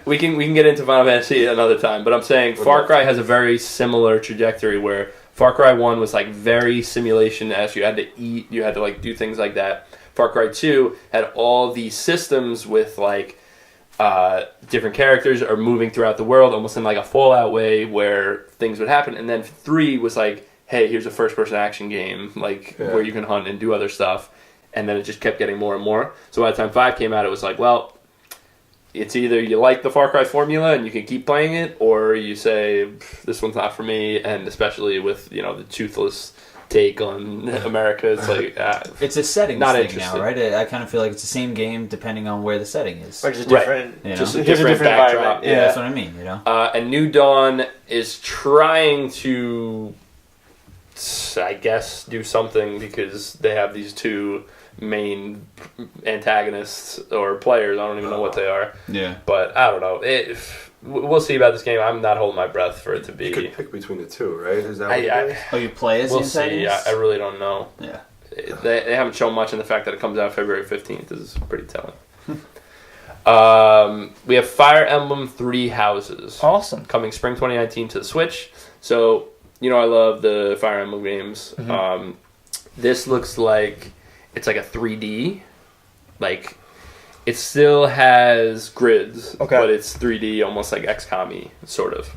We can get into Final Fantasy another time, but I'm saying Far Cry has a very similar trajectory where Far Cry 1 was like very simulation-esque. You had to eat, you had to like do things like that. Far Cry 2 had all these systems with like different characters are moving throughout the world, almost in like a Fallout way where things would happen. And then 3 was like, hey, here's a first-person action game, like where you can hunt and do other stuff. And then it just kept getting more and more. So by the time 5 came out, it was like, well, it's either you like the Far Cry formula and you can keep playing it, or you say this one's not for me. And especially with the toothless take on America, it's like it's a settings not thing now, right? I kind of feel like it's the same game depending on where the setting is. Or just different, just a different backdrop. Yeah, that's what I mean. And New Dawn is trying to, I guess, do something because they have these 2 main antagonists or players. I don't even know what they are. Yeah. But I don't know. We'll see about this game. I'm not holding my breath for it to be. You could pick between the 2, right? Is that what it is? Oh, you play as we'll the antagonist? see. I really don't know. Yeah. They haven't shown much, and the fact that it comes out February 15th is pretty telling. We have Fire Emblem 3 Houses. Awesome. Coming spring 2019 to the Switch. So, I love the Fire Emblem games. Mm-hmm. This looks like it's like a 3D. Like, it still has grids, but it's 3D, almost like XCOM-y, sort of.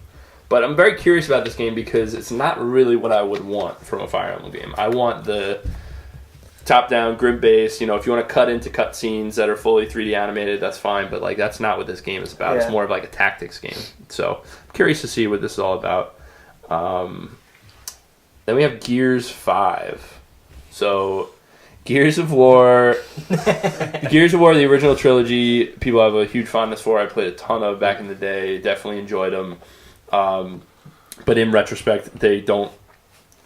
But I'm very curious about this game because it's not really what I would want from a Fire Emblem game. I want the top-down, grid-based, if you want to cut into cutscenes that are fully 3D animated, that's fine, but like that's not what this game is about. Yeah. It's more of like a tactics game. So I'm curious to see what this is all about. Then we have Gears 5. So Gears of War, the original trilogy, people have a huge fondness for. I played a ton of back in the day. Definitely enjoyed them. But in retrospect, they don't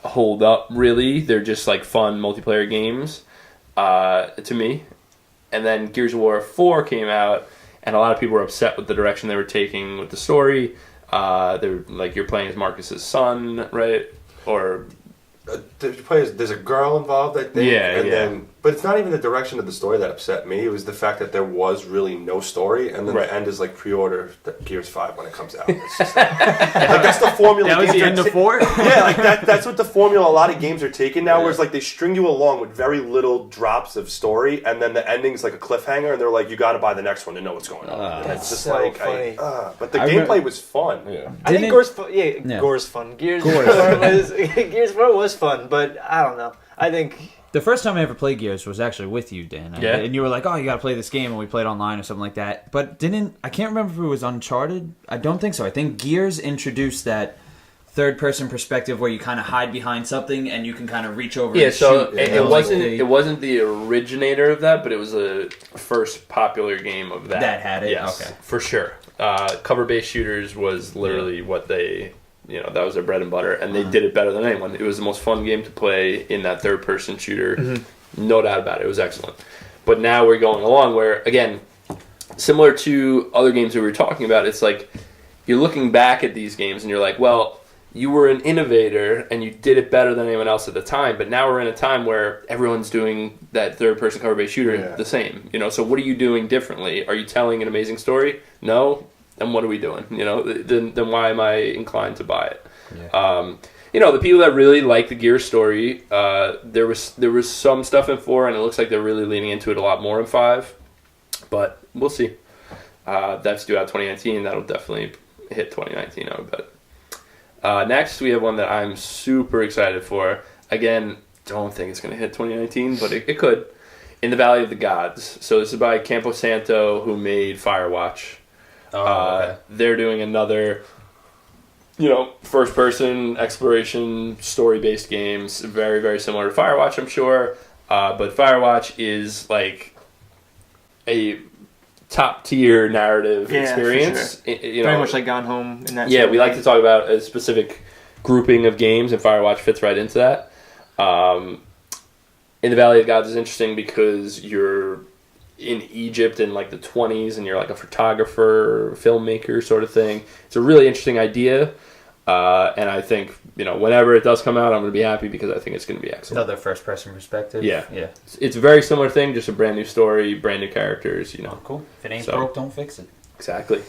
hold up, really. They're just like fun multiplayer games to me. And then Gears of War 4 came out, and a lot of people were upset with the direction they were taking with the story. They're like, you're playing as Marcus's son, right? Or there's a girl involved, I think. Then, but it's not even the direction of the story that upset me. It was the fact that there was really no story, and then the end is like pre-order Gears 5 when it comes out. It's just like that's the formula. That was the end of 4? Yeah, like that's what the formula a lot of games are taking now, where it's like they string you along with very little drops of story, and then the ending's like a cliffhanger, and they're like, you got to buy the next one to know what's going on. And it's just so like, funny. But the gameplay was fun. Yeah. I think Gore's fun. Yeah, Gore's fun. Gears 4 was fun, but I don't know. I think the first time I ever played Gears was actually with you, Dan. Yeah. And you were like, "Oh, you got to play this game," and we played online or something like that. But I can't remember if it was Uncharted. I don't think so. I think Gears introduced that third-person perspective where you kind of hide behind something and you can kind of reach over. Yeah, and so shoot. it wasn't the originator of that, but it was the first popular game of that. That had it. Yes, okay, for sure. Cover-based shooters was literally what they. That was their bread and butter, and they did it better than anyone. It was the most fun game to play in that third-person shooter. No doubt about it. It was excellent. But now we're going along where, again, similar to other games that we were talking about, it's like you're looking back at these games and you're like, well, you were an innovator and you did it better than anyone else at the time, but now we're in a time where everyone's doing that third-person cover-based shooter the same. So what are you doing differently? Are you telling an amazing story? No. Then what are we doing? Then why am I inclined to buy it? Yeah. The people that really like the Gears story, there was some stuff in 4, and it looks like they're really leaning into it a lot more in 5. But we'll see. That's due out 2019. That'll definitely hit 2019, I would bet. Next, we have one that I'm super excited for. Again, don't think it's going to hit 2019, but it could. In the Valley of the Gods. So this is by Campo Santo, who made Firewatch. Okay. They're doing another, first-person exploration, story-based games, very, very similar to Firewatch, I'm sure. But Firewatch is like a top-tier narrative experience. For sure. Very much like Gone Home. In that yeah, we like to talk about a specific grouping of games, and Firewatch fits right into that. In the Valley of Gods is interesting because you're in Egypt in like the 20s and you're like a photographer, filmmaker sort of thing. It's a really interesting idea. And I think, whenever it does come out, I'm going to be happy because I think it's going to be excellent. Another first-person perspective. Yeah. Yeah. It's a very similar thing, just a brand new story, brand new characters, Cool. If it ain't broke, don't fix it. Exactly.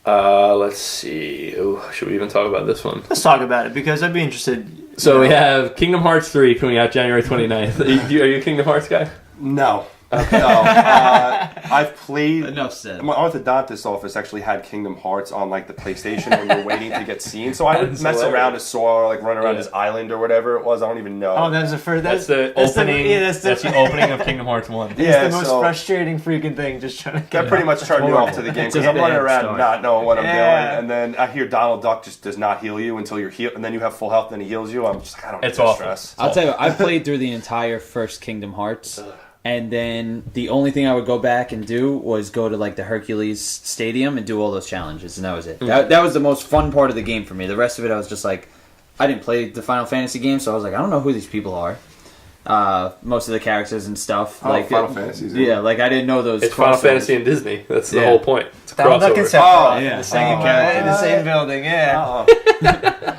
Let's see. Ooh, should we even talk about this one? Let's talk about it because I'd be interested. So we have Kingdom Hearts 3 coming out January 29th. Are you a Kingdom Hearts guy? No. No. I've played. Enough said. My orthodontist office actually had Kingdom Hearts on like the PlayStation when you're waiting to get seen. So I would mess around as Sora, like run around this island or whatever it was. I don't even know. Oh, that's the first. That's the opening. That's the opening of Kingdom Hearts 1. Yeah, the most frustrating freaking thing. Just trying to. That pretty much turned me off to the game because I'm running around not knowing what I'm doing, and then I hear Donald Duck just does not heal you until you're healed, and then you have full health, and then he heals you. I'm just like, I don't get the stress. I'll tell you, I played through the entire first Kingdom Hearts. And then the only thing I would go back and do was go to like the Hercules Stadium and do all those challenges, and that was it. That was the most fun part of the game for me. The rest of it, I was just like, I didn't play the Final Fantasy game, so I was like, I don't know who these people are. Most of the characters and stuff. Like Final Fantasy. Yeah, like I didn't know those. It's Final Fantasy and Disney. That's the whole point. It's a crossover. Yeah, the second character in the same building. Yeah.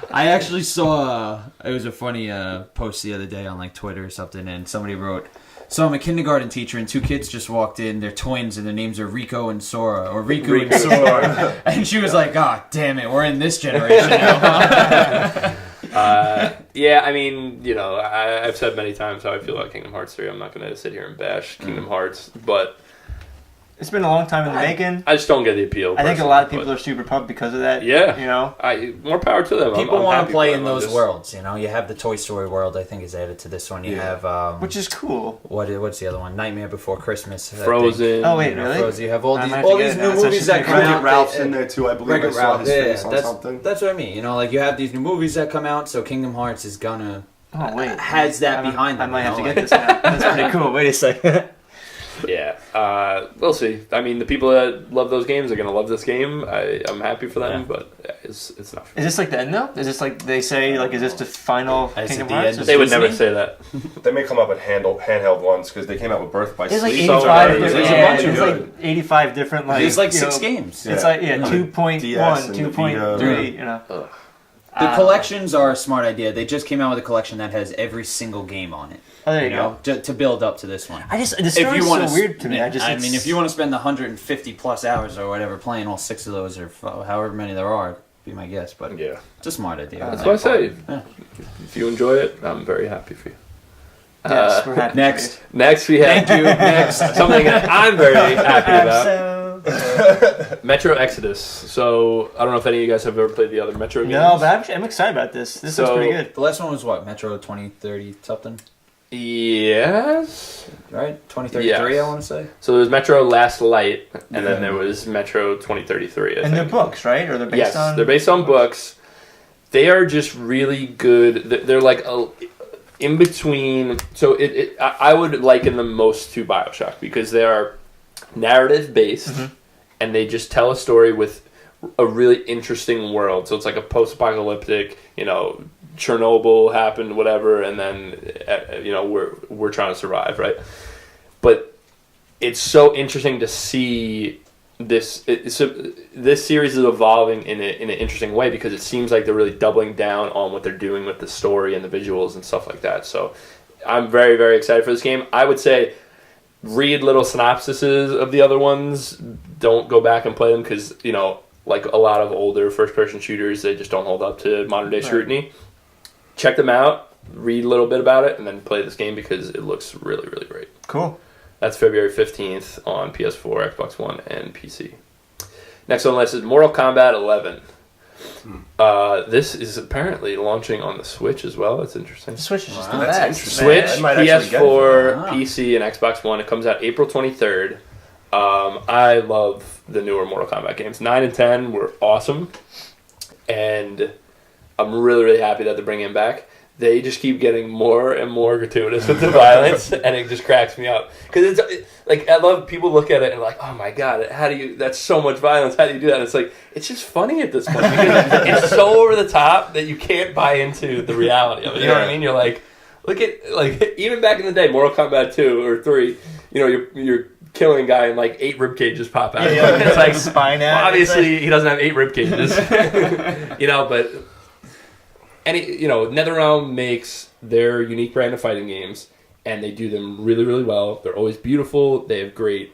I actually saw it was a funny post the other day on like Twitter or something, and somebody wrote, "So I'm a kindergarten teacher, and two kids just walked in. They're twins, and their names are Rico and Sora, or Riku and Sora." And she was like, "God damn it, we're in this generation now." Yeah, I mean, I've said many times how I feel about Kingdom Hearts 3. I'm not going to sit here and bash Kingdom Hearts, but it's been a long time in the making. I just don't get the appeal. I think a lot of people are super pumped because of that. Yeah. More power to them. People want to play in those worlds, You have the Toy Story world, I think, is added to this one. You have... which is cool. What's the other one? Nightmare Before Christmas. Frozen. Oh, wait, really? Frozen. You have all these new movies that come out. Ralph's in there, too. I believe I saw his face on something. That's what I mean. You have these new movies that come out, so Kingdom Hearts is gonna... Oh, wait. Has that behind them. I might have to get this now. That's pretty cool. Wait a second. Yeah, we'll see. I mean, the people that love those games are going to love this game. I'm happy for them, but it's not for me. Is this like the end, though? Is this like they say, like, is this the final Kingdom Hearts? They would never say that. They may come up with handheld ones because they came out with Birth by There's like Sleep. 85. There's like 85 different like. There's like 6 games. It's like 2.1, 2.3. The collections are a smart idea. They just came out with a collection that has every single game on it. Oh, there you go. To build up to this one. The story is so weird to me. I mean, if you want to spend the 150 plus hours or whatever playing all 6 of those or however many there are, be my guess. But it's a smart idea. That's what I say. If you enjoy it, I'm very happy for you. Yes, we're happy. Next we have something that I'm very happy about. Metro Exodus. So I don't know if any of you guys have ever played the other Metro games. No, but I'm excited about this. This looks pretty good. The last one was what? Metro 2030 something? Yes. Right? 2033, I want to say. So there was Metro Last Light, and then there was Metro 2033. And they're books, right? Or they're based on? Yes, they're based on books. They are just really good. They're like in between. So I would liken them most to BioShock because they are narrative based, and they just tell a story with a really interesting world. So it's like a post-apocalyptic, Chernobyl happened, whatever, and then we're trying to survive, right? But it's so interesting to see this. This series is evolving in an interesting way because it seems like they're really doubling down on what they're doing with the story and the visuals and stuff like that. So I'm very, very excited for this game. I would say read little synopsises of the other ones. Don't go back and play them because, like a lot of older first-person shooters, they just don't hold up to modern-day scrutiny. Check them out, read a little bit about it, and then play this game because it looks really, really great. Cool. That's February 15th on PS4, Xbox One, and PC. Next on the list is Mortal Kombat 11. This is apparently launching on the Switch as well. That's interesting. The Switch is just the best. interesting. Switch, PS4, it. PC, and Xbox One. It comes out April 23rd. I love the newer Mortal Kombat games. 9 and 10 were awesome, and I'm really, really happy that they're bringing them back. They just keep getting more and more gratuitous with the violence, and it just cracks me up. Because I love people look at it and like, oh my god, that's so much violence, how do you do that? And it's like, it's just funny at this point, because it's so over the top that you can't buy into the reality of it. You know what I mean? You're like, look at, even back in the day, Mortal Kombat 2 or 3, you're killing a guy and like 8 rib cages pop out. Yeah, It's like spine well, out. obviously he doesn't have 8 rib cages. But NetherRealm makes their unique brand of fighting games, and they do them really, really well. They're always beautiful. They have great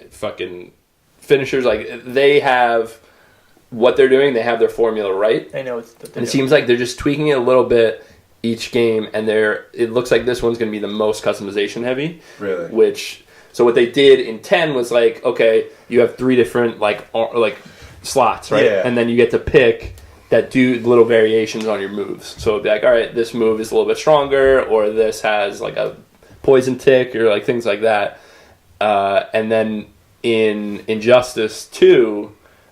fucking finishers. Like they have what they're doing. They have their formula right. I know. And it seems like they're just tweaking it a little bit each game, and it looks like this one's going to be the most customization heavy. Really? So what they did in 10 was like, okay, you have 3 different like slots, right? Yeah. And then you get to pick that do little variations on your moves. So it'd be like, all right, this move is a little bit stronger, or this has like a poison tick, or like things like that. And then in Injustice 2,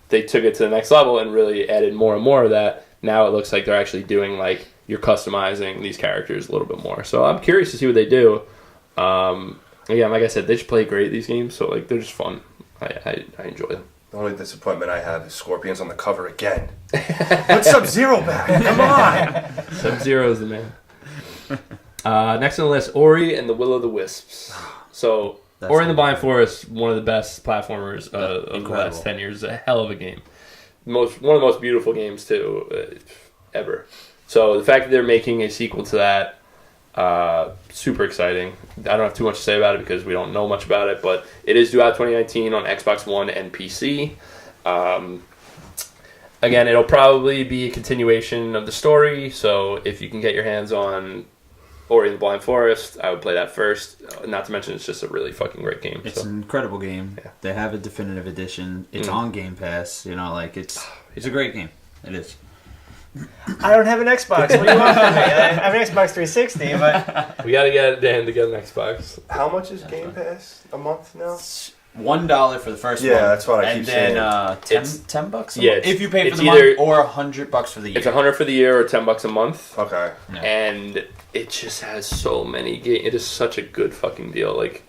they took it to the next level and really added more and more of that. Now it looks like they're actually doing like you're customizing these characters a little bit more. So I'm curious to see what they do. Again, like I said, they just play great, these games, so like they're just fun. I enjoy them. The only disappointment I have is Scorpion's on the cover again. Put Sub-Zero back. Come on. Sub-Zero is the man. Next on the list, Ori and the Will of the Wisps. So Ori and the Blind Forest, one of the best platformers of the last 10 years. A hell of a game. One of the most beautiful games too, ever. So the fact that they're making a sequel to that, super exciting. I don't have too much to say about it because we don't know much about it, but it is due out 2019 on Xbox One and PC. Again, it'll probably be a continuation of the story, so if you can get your hands on Ori and the Blind Forest, I would play that first. Not to mention it's just a really fucking great game. It's an incredible game. Yeah. They have a definitive edition. It's on Game Pass. It's a great game. It is. I don't have an Xbox. What do you want from me? I have an Xbox 360, but We gotta get Dan to get an Xbox. How much is Game Pass a month now? $1 for the first one. Yeah, that's what I and keep then, saying. $10 a Yeah, month. If you pay for it's the either- month, or $100 for the year. It's $100 for the year or $10 a month. Okay. Yeah. And it just has so many games. It is such a good fucking deal. Like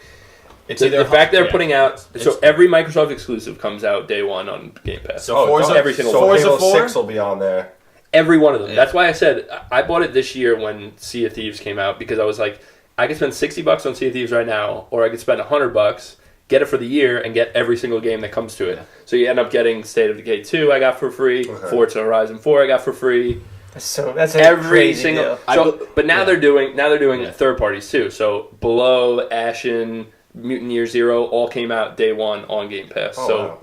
It's the either fact they're yeah. putting out. So every Microsoft exclusive comes out day one on Game Pass. So Forza, every single so one. Halo Forza 4? 6 will be on there. Every one of them. Yeah. That's why I said I bought it this year when Sea of Thieves came out, because I was like, I could spend $60 on Sea of Thieves right now, or I could spend $100, get it for the year, and get every single game that comes to it. Yeah. So you end up getting State of Decay 2 I got for free, Okay. Forza Horizon 4 I got for free. that's a Every crazy single. deal. But now they're doing Yeah. third parties too. So Below, Ashen, Mutant Year Zero all came out day one on Game Pass. Oh, so wow.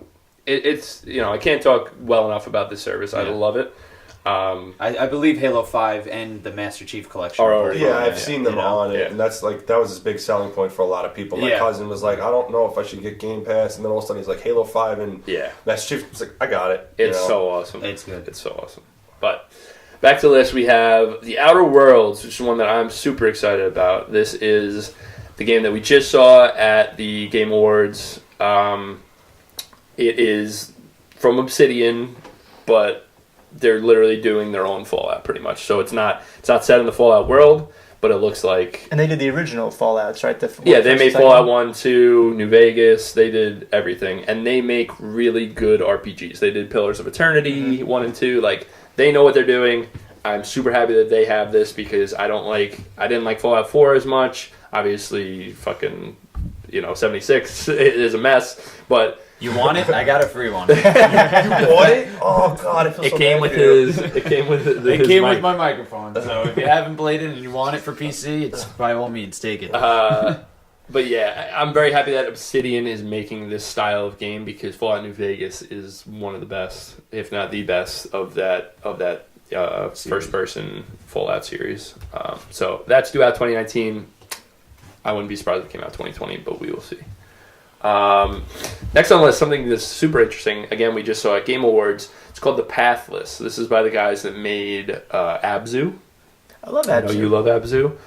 it's I can't talk well enough about this service. I Yeah. love it. I believe Halo 5 and the Master Chief Collection. Are already- Yeah, I've Yeah. seen them on it, Yeah. and that was his big selling point for a lot of people. My Yeah. cousin was like, I don't know if I should get Game Pass, and then all of a sudden he's like, Halo 5 and Yeah, Master Chief was like, I got it. it's you know? so awesome. It's good. It's so awesome. But back to the list, we have The Outer Worlds, which is one that I'm super excited about. This is the game that we just saw at the Game Awards. It is from Obsidian, but they're literally doing their own Fallout pretty much. So it's not set in the Fallout world, but it looks like And they did the original Fallouts, right? they made Fallout 1, 2, New Vegas. They did everything, and they make really good RPGs. They did Pillars of Eternity 1 and 2. Like, they know what they're doing. I'm super happy that they have this, because I didn't like Fallout 4 as much. Obviously, fucking 76 is a mess, but You want it? I got a free one. You bought it? Oh god, it feels it so came bad with for you. his. It came with his. It came with mic. my microphone. So if you haven't played it and you want it for PC, it's by all means take it. But yeah, I'm very happy that Obsidian is making this style of game, because Fallout New Vegas is one of the best, if not the best, of that first-person Fallout series. So that's due out 2019. I wouldn't be surprised if it came out 2020, but we will see. Next on the list, something that's super interesting. Again, we just saw at Game Awards. It's called The Pathless. This is by the guys that made Abzu. I love I that. know you love Abzu.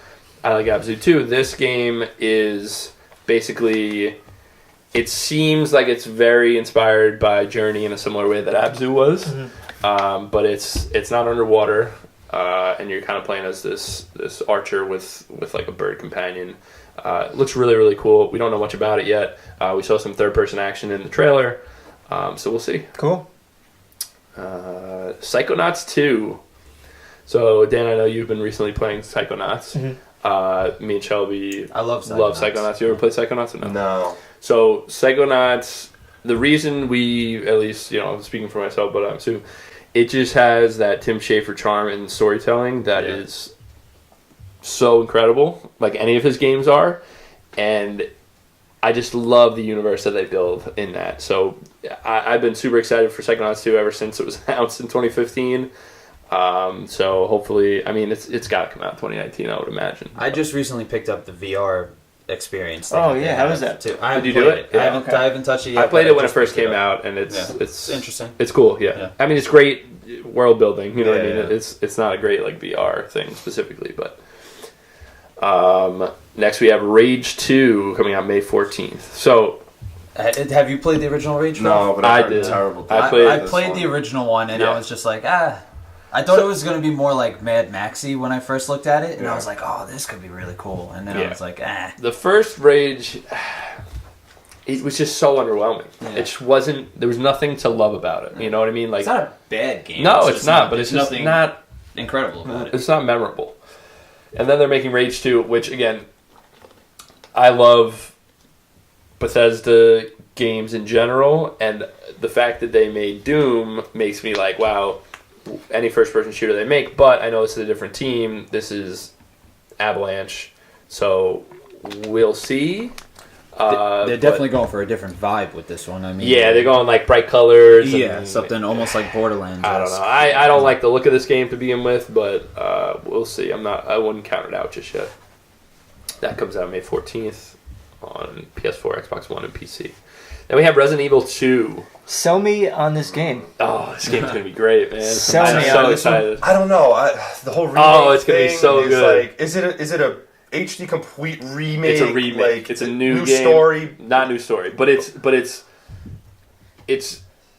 I like Abzu too. This game is basically, it seems like it's very inspired by Journey in a similar way that Abzu was, but it's not underwater, and you're kind of playing as this archer with like a bird companion. It looks really, really cool. We don't know much about it yet. We saw some third-person action in the trailer, so we'll see. Cool. Psychonauts 2. So, Dan, I know you've been recently playing Psychonauts. Me and Shelby I love Psychonauts. You ever play Psychonauts or no? No. So Psychonauts, the reason we, at least, I'm speaking for myself, but I'm assuming, it just has that Tim Schafer charm and storytelling that is so incredible, like any of his games are, and I just love the universe that they build in that. So I've been super excited for Psychonauts 2 ever since it was announced in 2015. So hopefully, it's got to come out in 2019, I would imagine. I just recently picked up the VR experience. Oh yeah, how was that? Too. Did you do it? Yeah. I haven't touched it yet. I played it when it first came out, and it's interesting. It's cool, yeah. It's great world building. You know what I mean? Yeah. It's not a great VR thing specifically, but next we have Rage 2 coming out May 14th. So have you played the original Rage? No, but I heard did. Terrible. I played the original one, and I was just like, I thought it was going to be more like Mad Maxy when I first looked at it, and I was like, oh, this could be really cool. And then I was like, The first Rage, it was just so underwhelming. Yeah. It just wasn't, there was nothing to love about it. You know what I mean? Like, it's not a bad game. No, it's not, but it's just nothing not incredible about it. It's not memorable. And then they're making Rage 2, which, again, I love Bethesda games in general, and the fact that they made Doom makes me like, wow, any first-person shooter they make, but I know this is a different team. This is Avalanche, so we'll see. They're definitely going for a different vibe with this one. Yeah, they're going like bright colors. Yeah, and, something almost like Borderlands. I don't know. I don't like the look of this game to begin with, but we'll see. I wouldn't count it out just yet. That comes out May 14th on PS4, Xbox One, and PC. Then we have Resident Evil 2. Sell me on this game. Oh, this game's gonna be great, man. Sell I'm me so on this one. excited. I don't know. The whole remake it's gonna be thing so is good. Like, is it a HD complete remake? It's a remake. Like, It's a new game. story. Not new story, but it's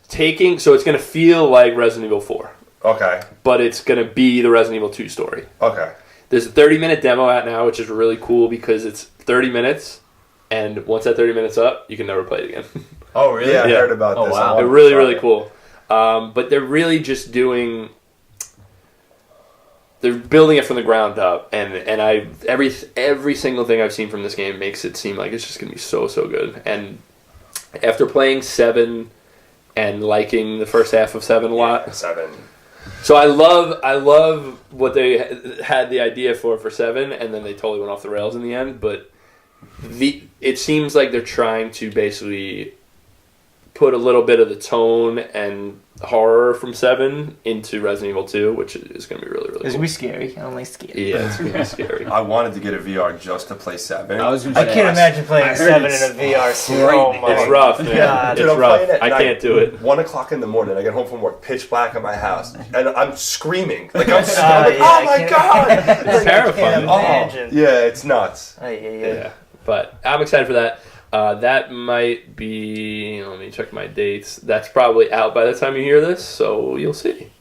taking. So it's gonna feel like Resident Evil 4, Okay. but it's gonna be the Resident Evil 2 story. Okay. There's a 30-minute demo out now, which is really cool because it's 30 minutes, and once that 30 minutes up, you can never play it again. Oh, really? Yeah, I heard about this. Wow. I They're want really, to try really it. cool. But they're really just doing. They're building it from the ground up, and every single thing I've seen from this game makes it seem like it's just gonna be so good. And after playing 7 and liking the first half of 7 a lot, Yeah, 7. so I love what they had the idea for 7, and then they totally went off the rails in the end. But it seems like they're trying to basically put a little bit of the tone and horror from 7 into Resident Evil 2, which is going to be really, really It's cool. gonna be scary. I don't like scary. Yeah, it's going to be scary. I wanted to get a VR just to play 7. I was I can't imagine playing 7 in a VR suit. Oh my It's rough, man. God. It's Dude, I'm rough. playing at I night, can't do it. 1 o'clock in the morning, I get home from work, pitch black at my house, and I'm screaming. Like, I'm like, yeah, oh I my can't- God! It's terrifying. Oh, Imagine. yeah, it's nuts. Yeah, but I'm excited for that. That might be. Let me check my dates. That's probably out by the time you hear this, so you'll see.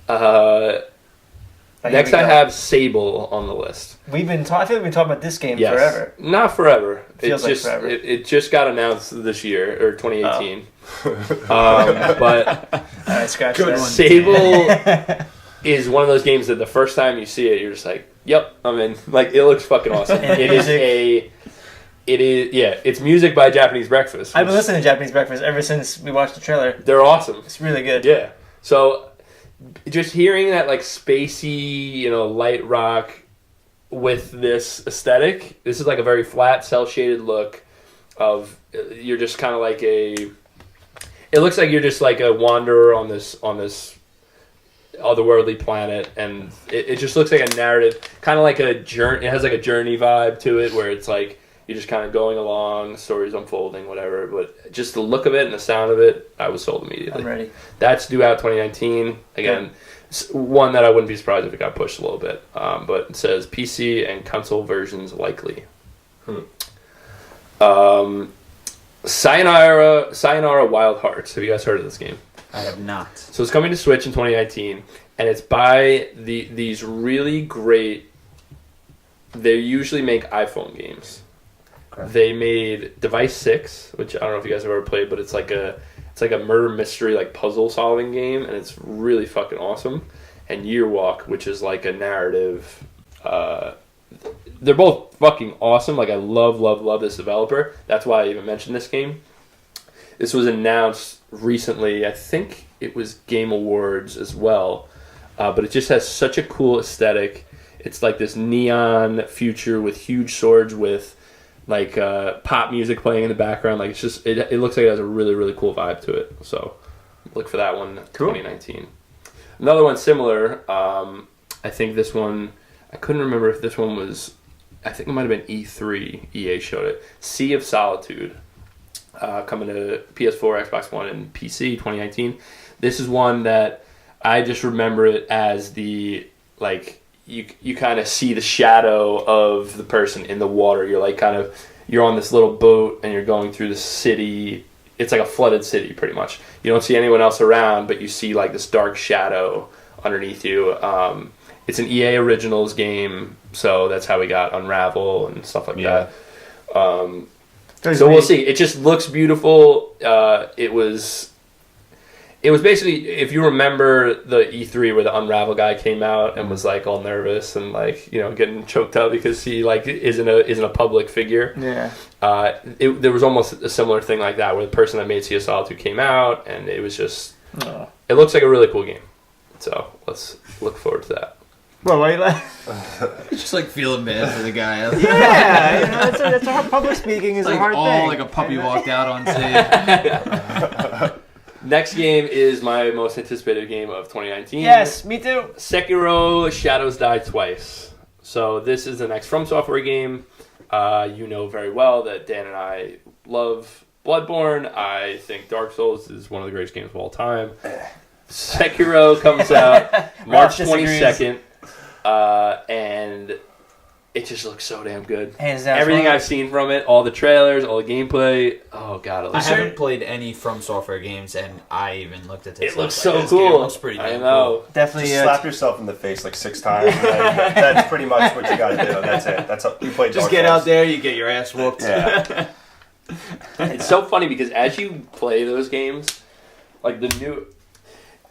Next, I have Sable on the list. I feel like we've been talking about this game Yes. forever. Not forever. Feels It's like just forever. It just got announced this year or 2018. Oh. But Alright, scratch Good that. one. Sable is one of those games that the first time you see it, you're just like, "Yep, I'm in." Like, it looks fucking awesome. And It's music by Japanese Breakfast. I've been which- listening to Japanese Breakfast ever since we watched the trailer. They're awesome. It's really good. Yeah. So just hearing that like spacey, light rock with this aesthetic, this is like a very flat, cel shaded look of you're just kind of like it looks like you're just like a wanderer on this otherworldly planet, and it just looks like a narrative, kind of like a journey. It has like a journey vibe to it where it's like you're just kind of going along, the story's unfolding, whatever. But just the look of it and the sound of it, I was sold immediately. I'm ready. That's due out 2019. Again, one that I wouldn't be surprised if it got pushed a little bit. But it says PC and console versions likely. Sayonara Wild Hearts. Have you guys heard of this game? I have not. So it's coming to Switch in 2019, and it's by these really great. They usually make iPhone games. They made Device 6, which I don't know if you guys have ever played, but it's like a murder mystery like puzzle solving game, and it's really fucking awesome. And Year Walk, which is like a narrative they're both fucking awesome. Like I love this developer. That's why I even mentioned this game. This was announced recently. I think it was Game Awards as well. But it just has such a cool aesthetic. It's like this neon future with huge swords with like pop music playing in the background. Like it's just it looks like it has a really, really cool vibe to it. So look for that one, Cool. 2019. Another one similar. I think this one, I couldn't remember if this one was, I think it might have been E3. EA showed it. Sea of Solitude. Coming to PS4, Xbox One, and PC 2019. This is one that I just remember it as the, like, you kind of see the shadow of the person in the water. You're like you're on this little boat and you're going through the city. It's like a flooded city pretty much. You don't see anyone else around, but you see like this dark shadow underneath you. It's an EA Originals game, so that's how we got Unravel and stuff like that. So we'll see. It just looks beautiful. It was basically, if you remember the E3 where the Unravel guy came out and was like all nervous and like, you know, getting choked up because he like isn't a public figure. Yeah. There was almost a similar thing like that where the person that made Sea of Solitude came out and it was just, it looks like a really cool game. So let's look forward to that. Well, why you like? It's just like feeling bad for the guy. Yeah, you know, that's a hard, public speaking is like a hard thing. Like a puppy walked out on stage. Next game is my most anticipated game of 2019. Yes, me too. Sekiro Shadows Die Twice. So this is the next From Software game. You know very well that Dan and I love Bloodborne. I think Dark Souls is one of the greatest games of all time. Sekiro comes out March 22nd. And it just looks so damn good. Hands down. Everything I've seen from it, all the trailers, all the gameplay. Oh god, it I looks haven't played any From Software games, and I even looked at this. It looks like, so this game cool. looks pretty I damn know. Definitely. Just slap yourself in the face like 6 times. That's pretty much what you got to do. That's it. That's how you play. Just Dark get Souls. out there, you get your ass whooped. Yeah. It's so funny because as you play those games, like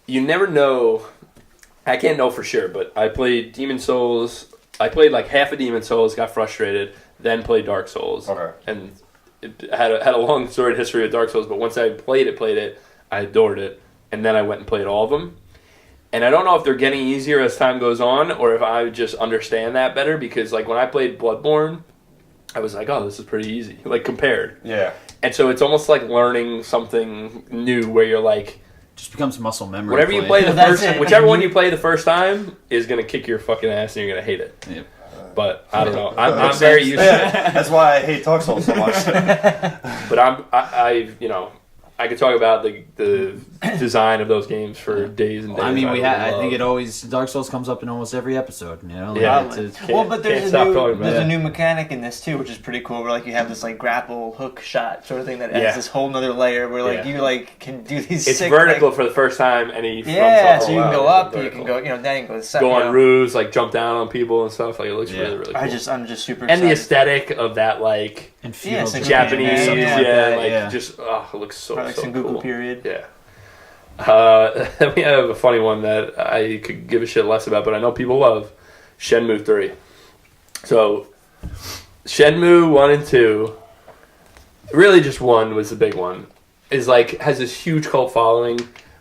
you never know. I can't know for sure, but I played Demon Souls. I played like half of Demon Souls, got frustrated, then played Dark Souls. Okay. And it had a long storied history of Dark Souls, but once I played it, I adored it. And then I went and played all of them. And I don't know if they're getting easier as time goes on, or if I just understand that better, because like when I played Bloodborne, I was like, oh, this is pretty easy, like compared. Yeah. And so it's almost like learning something new where you're like, Just becomes muscle memory. whatever you play the Well, that's first, it. whichever one you play the first time is gonna kick your fucking ass and you're gonna hate it. Yep. But I don't know. I'm very used to it. That's why I hate Dark Souls so much. But I you know, I could talk about the design of those games for days and days. I mean, I love. think it always Dark Souls comes up in almost every episode. You know, like, Yeah. it's Can't- Well, but can't there's stop talking about a it. new mechanic in this too, which is pretty cool. Where like you have this like grapple hook shot sort of thing that adds Yeah. this whole nother layer where like Yeah. you like can do these. It's sick, vertical like, for the first time. Any yeah, From so you can Software go is up, you vertical. can go, you know, down, you can go to the side. Go you on know. roofs, like jump down on people and stuff. Like it looks Yeah. really, really cool. I'm just super. And the excited. aesthetic of that, like and Yeah, feels it's like Japanese, something yeah, like that, like yeah. just it looks so Or like so Sengoku cool. period. Yeah. Then we have a funny one that I could give a shit less about, but I know people love. Shenmue 3. So, Shenmue 1 and 2, really just 1 was the big one, is like, has this huge cult following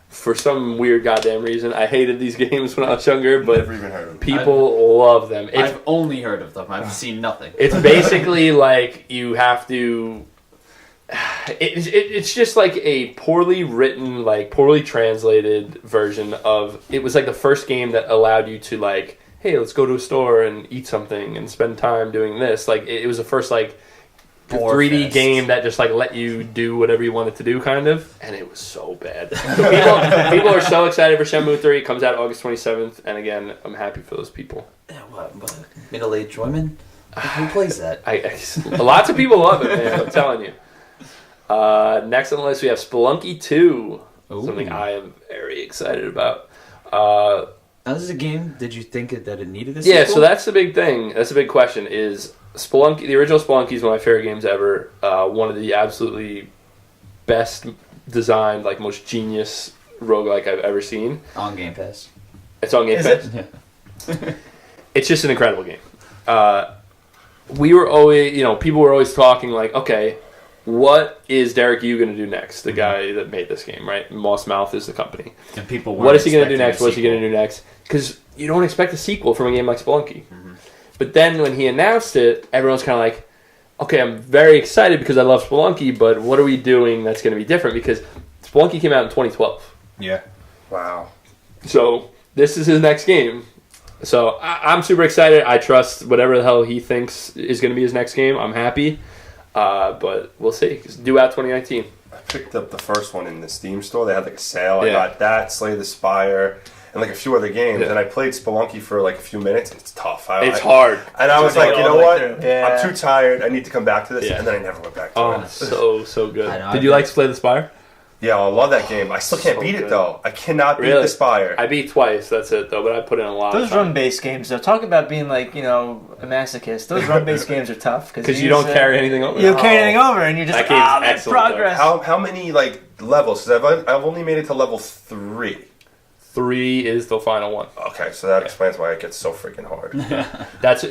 for some weird goddamn reason. I hated these games when I was younger, but Never even heard of them. people love them. It's, I've only heard of them. I've seen nothing. it's basically like you have to... It's just like a poorly written, like poorly translated version of. It was like the first game that allowed you to like, hey, let's go to a store and eat something and spend time doing this. Like it was the first like 3D Fest. game that just like let you do whatever you wanted to do, kind of. And it was so bad. So people are so excited for Shenmue 3. It comes out August 27th, and again, I'm happy for those people. Yeah, what middle-aged women? Who plays that? Lots of people love it, man. I'm telling you. Next on the list, we have Spelunky 2. Ooh. Something I am very excited about. Now, this is a game. Did you think that it needed a Yeah, sequel? so that's the big thing. That's the big question. Is Spelunky, the original Spelunky, is one of my favorite games ever. One of the absolutely best designed, like most genius roguelike I've ever seen. on Game Pass. It's on Game Is Pass. Yeah. It's just an incredible game. we were always, people were always talking like, okay, what is Derek Yu going to do next? The guy that made this game, right? Moss Mouth is the company. And people what is he going to do next? What's he going to do next? Because you don't expect a sequel from a game like Spelunky. Mm-hmm. But then when he announced it, everyone's kind of like, okay, I'm very excited because I love Spelunky, but what are we doing that's going to be different? Because Spelunky came out in 2012. Yeah. Wow. So this is his next game. So I'm super excited. I trust whatever the hell he thinks is going to be his next game. I'm happy. But we'll see. It's due out 2019. I picked up the first one in the Steam store. They had like a sale. Yeah. I got that, Slay the Spire, and like a few other games. Yeah. And I played Spelunky for like a few minutes. And it's tough. It's hard. And I was like, you know what? Yeah. I'm too tired. I need to come back to this. Yeah. And then I never went back to Oh, it. so good. I know, Did you like Slay the Spire? Yeah, I love that game. I still can't So beat good. it though. I cannot beat Really? the Spire. I beat twice. That's it though. But I put in a lot. Those of time. run-based games, though, talk about being like, a masochist. Those run-based games are tough. Because you don't carry anything over. You don't carry anything over, and you're just That like, game's that's excellent, though. progress. How many like levels? Because I've only made it to level 3. 3 is the final one. Okay, so that explains why it gets so freaking hard.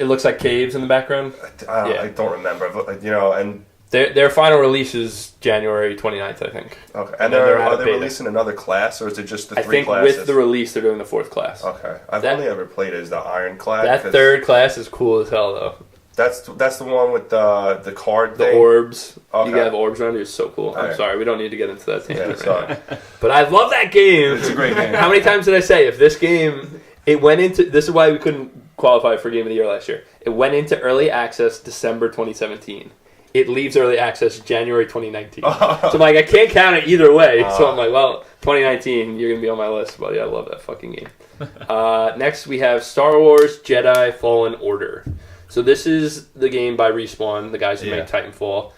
It looks like caves in the background. I don't remember, but, and Their final release is January 29th, I think. okay, And and then they're out are of they beta. releasing another class, or is it just the I 3 think classes? with the release, they're doing the 4th class. Okay, I've That- only ever played as the Iron Clad. That 'cause 3rd class is cool as hell, though. That's the one with the card The thing. orbs. Okay. You can have orbs around you. It's so cool. I'm Alright. sorry, we don't need to get into that Yeah, tangent sorry. right now. But I love that game. It's a great game. How many times did I say, if this game, it went into, this is why we couldn't qualify for Game of the Year last year. It went into early access December 2017. It leaves early access January 2019. So I'm like, I can't count it either way. So I'm like, well, 2019, you're going to be on my list, buddy. I love that fucking game. Next, we have Star Wars Jedi Fallen Order. So this is the game by Respawn, the guys who made Titanfall.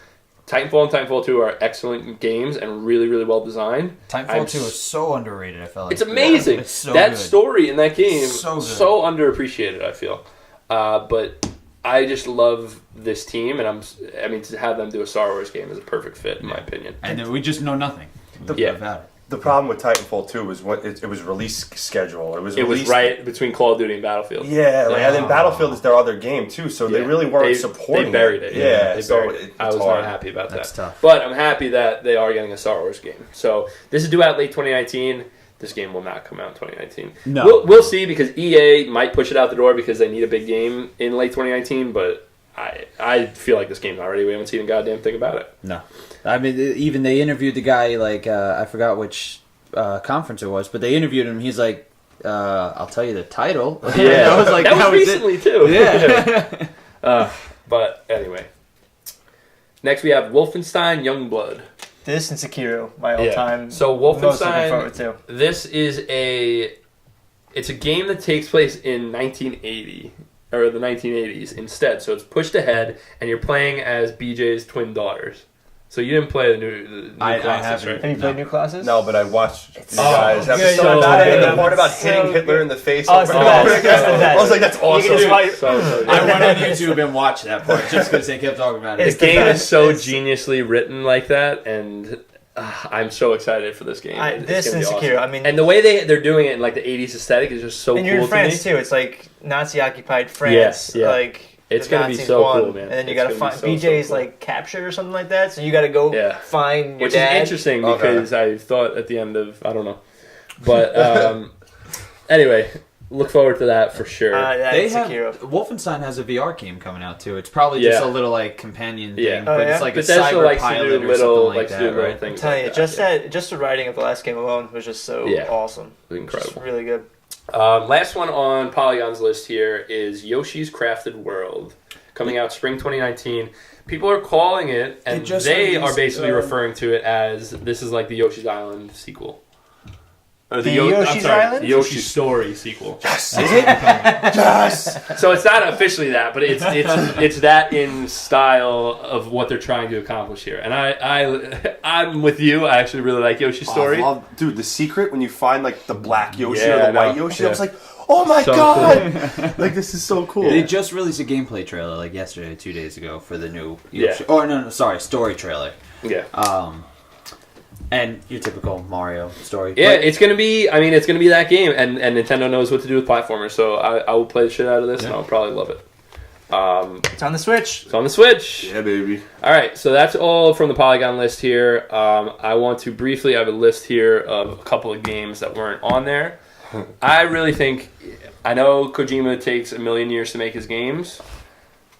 Titanfall and Titanfall 2 are excellent games and really, really well designed. Titanfall 2 is so underrated, I felt like. It's amazing. It's so that good. story in that game So so, good. underappreciated, I feel. But I just love this team, and to have them do a Star Wars game is a perfect fit, in my opinion. And then we just know nothing Yeah. about it. The problem with Titanfall 2 was it was release schedule. It was It was right between Call of Duty and Battlefield. Yeah, and then Battlefield is their other game too, so they Yeah. really weren't supporting. They buried it. Yeah, They so buried it. I it's was hard. not happy about That's that. tough. But I'm happy that they are getting a Star Wars game. So this is due out late 2019. This game will not come out in 2019. No. We'll see, because EA might push it out the door because they need a big game in late 2019, but I feel like this game's not ready. We haven't seen a goddamn thing about it. No. I mean, even they interviewed the guy, I forgot which conference it was, but they interviewed him. He's like, I'll tell you the title. Yeah, I was like, that was it. recently too. Yeah. But anyway, next we have Wolfenstein Youngblood. This and Sekiro, my all-time. So most looking Wolfenstein, forward to. this is it's a game that takes place in 1980 or the 1980s instead. So it's pushed ahead, and you're playing as BJ's twin daughters. So you didn't play the new I classes, haven't. right? Have you played New Classes? No, but I watched you guys good. episode So about it, and good. the part about So hitting Hitler good. in the face. Oh, it's the over and best. over again. It's the best. I was like, that's You can awesome. just Dude, fight- so good. I went on YouTube and watched that part just because they kept talking about The it. the game is best. so It's- geniusly written like that, and I'm so excited for this game. It's This gonna and be Sekiro, awesome. I mean, And the way they're doing it in like the 80s aesthetic is just so and cool you're in to France me. too. It's like Nazi-occupied France. Yeah. Like It's the gonna be Nazis so won, cool, man. And then you It's gotta gonna find be so BJ's cool. like captured or something like that. So you gotta go Yeah. find your Which dad. is interesting Okay. because I thought at the end of, I don't know. But anyway, look forward to that for sure. They That's have Sekiro. Wolfenstein has a VR game coming out too. It's probably just Yeah. a little companion thing, Yeah. but Oh, yeah? it's like a Bethesda cyber likes to do pilot or little, something like likes to do that, little right? things. I'm telling you, like that, just the writing of the last game alone was just so Yeah. awesome. incredible. Just really good. Last one on Polygon's list here is Yoshi's Crafted World, coming out spring 2019. People are calling it, and just they released, are basically referring to it as this is like the Yoshi's Island sequel. Or The I'm Yoshi's sorry, Island? the Yoshi Story sequel. Yes, yes. So it's not officially that, but it's that in style of what they're trying to accomplish here. And I'm with you. I actually really like Yoshi's Story. Dude, the secret when you find like the black Yoshi Yeah, or I the know. white Yoshi, Yeah. I was like, oh my So god, like this is so cool. They just released a gameplay trailer like yesterday, 2 days ago for the new Yeah. Yoshi. Oh no, sorry, story trailer. Yeah. And your typical Mario story. Yeah, But it's gonna be. I mean, it's gonna be that game, and Nintendo knows what to do with platformers. So I will play the shit out of this, and I'll probably love it. It's on the Switch. It's on the Switch. Yeah, baby. All right, so that's all from the Polygon list here. I want to briefly have a list here of a couple of games that weren't on there. I really think, I know Kojima takes a million years to make his games,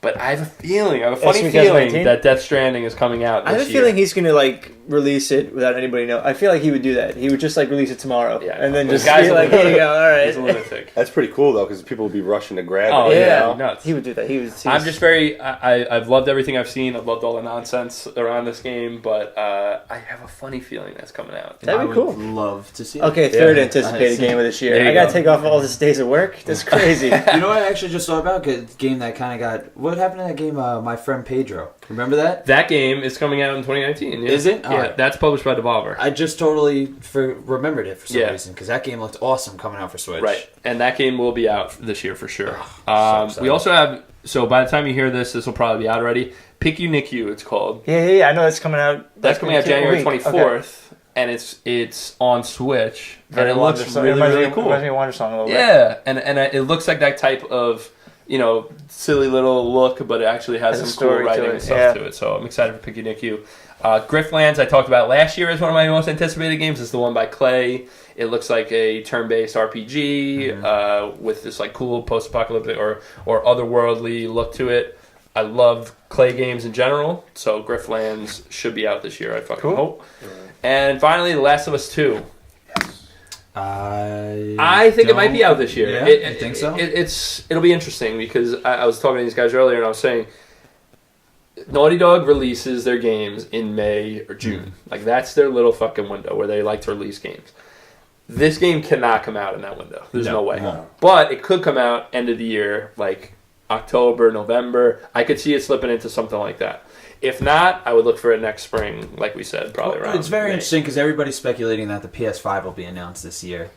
but I have a feeling, funny SNK feeling 19? that Death Stranding is coming out this I have a year. feeling he's gonna like release it without anybody know. I feel like he would do that. He would just like release it tomorrow, Yeah. and then This just guy's be a like, lunatic. "Here you go, all He's a right." lunatic. That's pretty cool though, because people will be rushing to grab Oh, it. you yeah. know? Nuts. He would do that. He was. I'm just very. I've loved everything I've seen. I've loved all the nonsense around this game, but I have a funny feeling that's coming out. That'd I be would cool. love to see it. Okay, third Yeah. anticipated game of this year. There you I gotta go. take off all this days of work. That's crazy. You know what I actually just thought about? A game that kind of got... What happened to that game, My Friend Pedro? Remember that? That game is coming out in 2019. Yeah. Is it? Yeah, Alright. that's published by Devolver. I just totally remembered it for some Yeah. reason, because that game looked awesome coming out for Switch. Right, and that game will be out this year for sure. excited. We also have, so by the time you hear this will probably be out already. Pick You Nick You, it's called. Yeah. I know that's coming out. That's coming out in a January week. 24th, and it's on Switch, and it looks Wandersong. really, Reminds me- really cool. Reminds me of Wandersong a little bit. Yeah, and it looks like that type of, silly little look, but it actually has Has a some cool story to writing it, and stuff yeah. to it. So I'm excited for Pick You Nick You. Griftlands, I talked about last year as one of my most anticipated games. It's the one by Clay. It looks like a turn-based RPG with this like cool post-apocalyptic or otherworldly look to it. I love Clay games in general, so Griftlands should be out this year. I fucking hope. And finally, The Last of Us 2. I think it might be out this year. Yeah, You think so? It'll be interesting because I was talking to these guys earlier and I was saying Naughty Dog releases their games in May or June. Like that's their little fucking window where they like to release games. This game cannot come out in that window. There's no way. No. But it could come out end of the year, like October, November. I could see it slipping into something like that. If not, I would look for it next spring, like we said, probably around. It's very May. interesting because everybody's speculating that the PS5 will be announced this year.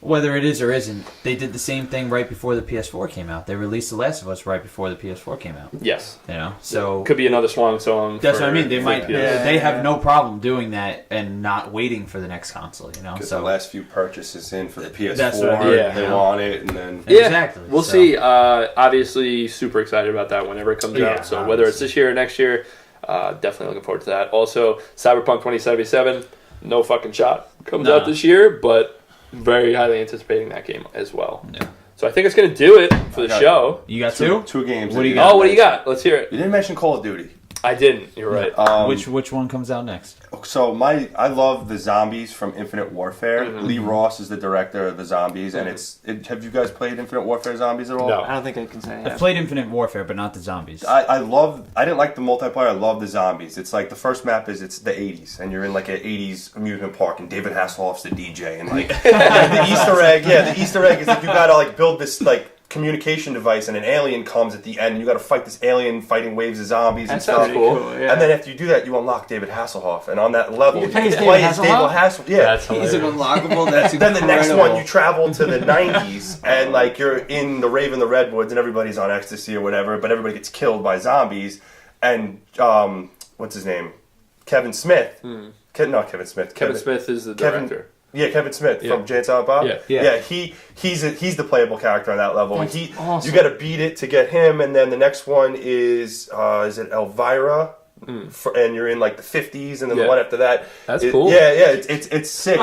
Whether it is or isn't, they did the same thing right before the PS4 came out. They released The Last of Us right before the PS4 came out. Yes. So Could be another swan song. that's for- what I mean. They for might. PS. They have no problem doing that and not waiting for the next console. Get So the last few purchases in for the PS4. That's what I mean. Yeah. They want it, and then Yeah, Exactly, We'll so. see. Obviously, super excited about that whenever it comes Yeah, out. So whether it's this year or next year, definitely looking forward to that. Also, Cyberpunk 2077, no fucking shot. Comes No. out this year, but very highly anticipating that game as well. Yeah. So I think it's going to do it for the got show. You got two? two games. What do you that got? Oh, what do you got? Let's hear it. You didn't mention Call of Duty. I didn't. You're right. Which one comes out next? So I love the zombies from Infinite Warfare. Mm-hmm. Lee Ross is the director of the zombies, and have you guys played Infinite Warfare zombies at all? No. I don't think I can say. I've played Infinite Warfare, but not the zombies. I didn't like the multiplayer. I love the zombies. It's like the first map it's the 80s, and you're in like an 80s amusement park, and David Hasselhoff's the DJ, and like the Easter egg. Yeah, the Easter egg is that you gotta like build this like communication device, and an alien comes at the end, and you gotta fight this alien fighting waves of zombies and That stuff. sounds cool. yeah. And then after you do that, you unlock David Hasselhoff, and on that level, You you play can as play David as David Hasselhoff. Yeah. That's hilarious. unlockable. That's Then the next one, you travel to the 90s, and like you're in the Rave in the Redwoods, and everybody's on ecstasy or whatever, but everybody gets killed by zombies. And what's his name? Kevin Smith. Not Kevin Smith. Kevin Smith is the Kevin- director. Yeah, Kevin Smith Yeah. from Jay and Silent Bob. Yeah. He's the playable character on that level. That's And awesome. you got to beat it to get him, and then the next one is it Elvira? And you're in like the 50s, and then Yeah. the one after that. That's cool. Yeah, it's sick.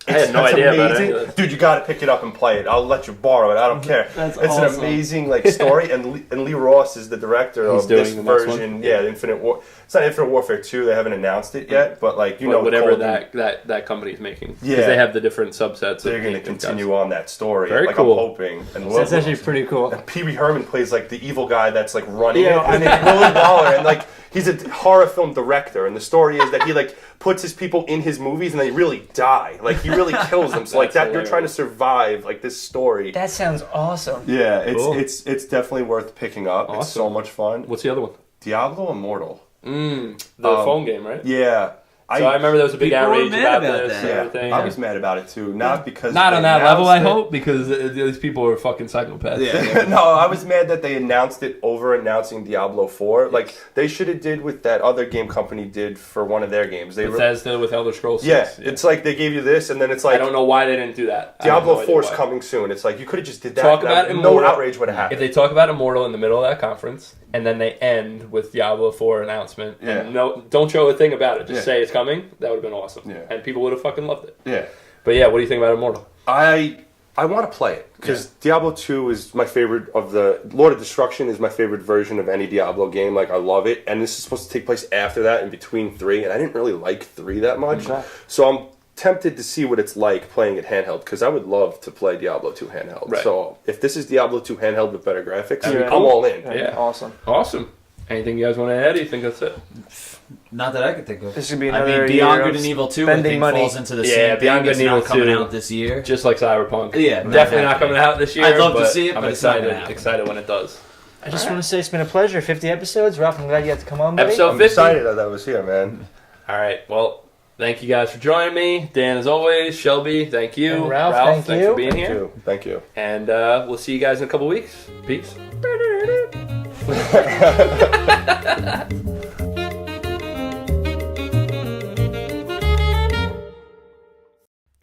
I had no it's idea about amazing. it. Dude, you got to pick it up and play it. I'll let you borrow it. I don't care. That's it's awesome. an amazing like story, and Lee Ross is the director He's of this doing the next version. one? Yeah, Infinite War. It's not Infinite Warfare 2. They haven't announced it yet, but like Whatever Call of Duty, that company's making. Yeah. Because they have the different subsets. they're of going to games, continue on that story. Very like cool. I'm hoping. And That's actually pretty cool. Pee Wee Herman plays like the evil guy that's like running Yeah, it, and it's Willie Waller, and like he's a horror film director, and the story is that he like puts his people in his movies and they really die, like he really kills them. So like That's that, you're trying to survive like this story. That sounds awesome. Yeah, it's Cool. it's definitely worth picking up. It's Awesome. so much fun. What's the other one? Diablo Immortal. The phone game, right? Yeah, So I remember there was a big People were outrage mad about about this that. and everything. I was mad about it too. Not because Not they on that level, I announced it. hope, because these people are fucking psychopaths. Yeah. No, I was mad that they announced it over announcing Diablo 4. Like they should have did what that other game company did for one of their games. They Bethesda with Elder Scrolls 6. yeah, it's like they gave you this, and then it's like I don't know why they didn't do that. I have Diablo no idea 4 is why. coming soon. It's like you could have just did that. Talk and about no Immortal. outrage would have If happened. they talk about Immortal in the middle of that conference, and then they end with Diablo 4 announcement, Yeah. and don't show a thing about it, just Yeah. say it's coming, that would have been awesome. Yeah. And people would have fucking loved it. Yeah, But yeah, what do you think about Immortal? I want to play it because Diablo 2 is my favorite of the Lord of Destruction is my favorite version of any Diablo game. Like I love it, and this is supposed to take place after that, in between 3, and I didn't really like 3 that much, so I'm tempted to see what it's like playing it handheld because I would love to play Diablo 2 handheld. Right. So if this is Diablo 2 handheld with better graphics, Yeah. I'm all in. Yeah. Awesome. Awesome. Anything you guys want to add? Or you think that's it? Not that I could think of. This should be I another mean, Beyond year Good of and Evil 2, I spending think, money. falls into the Yeah, same Beyond thing. Good It's and not Evil coming 2. out this year. Just like Cyberpunk. Yeah, Definitely not happening. coming out this year. I'd love to see it, I'm but it's not excited. gonna happen. Excited when it does. I just want to say it's been a pleasure. 50 episodes. Ralph, I'm glad you had to come on, buddy. Episode I'm 50. excited that I was here, man. All right. Well, thank you guys for joining me. Dan, as always. Shelby, thank you. And Ralph, thanks thank for you. being Thank here. you. Thank you. And we'll see you guys in a couple weeks. Peace.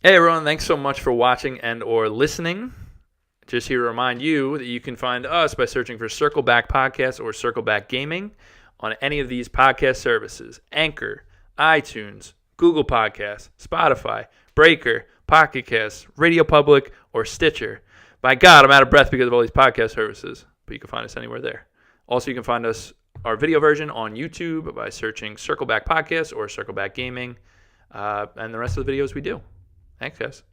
Hey everyone, thanks so much for watching and or listening. Just here to remind you that you can find us by searching for Circle Back Podcast or Circle Back Gaming on any of these podcast services: Anchor, iTunes, Google Podcasts, Spotify, Breaker, Pocket Casts, Radio Public, or Stitcher. By God, I'm out of breath because of all these podcast services, but you can find us anywhere there. Also, you can find our video version on YouTube by searching Circle Back Podcast or Circle Back Gaming, and the rest of the videos we do. Thanks, guys.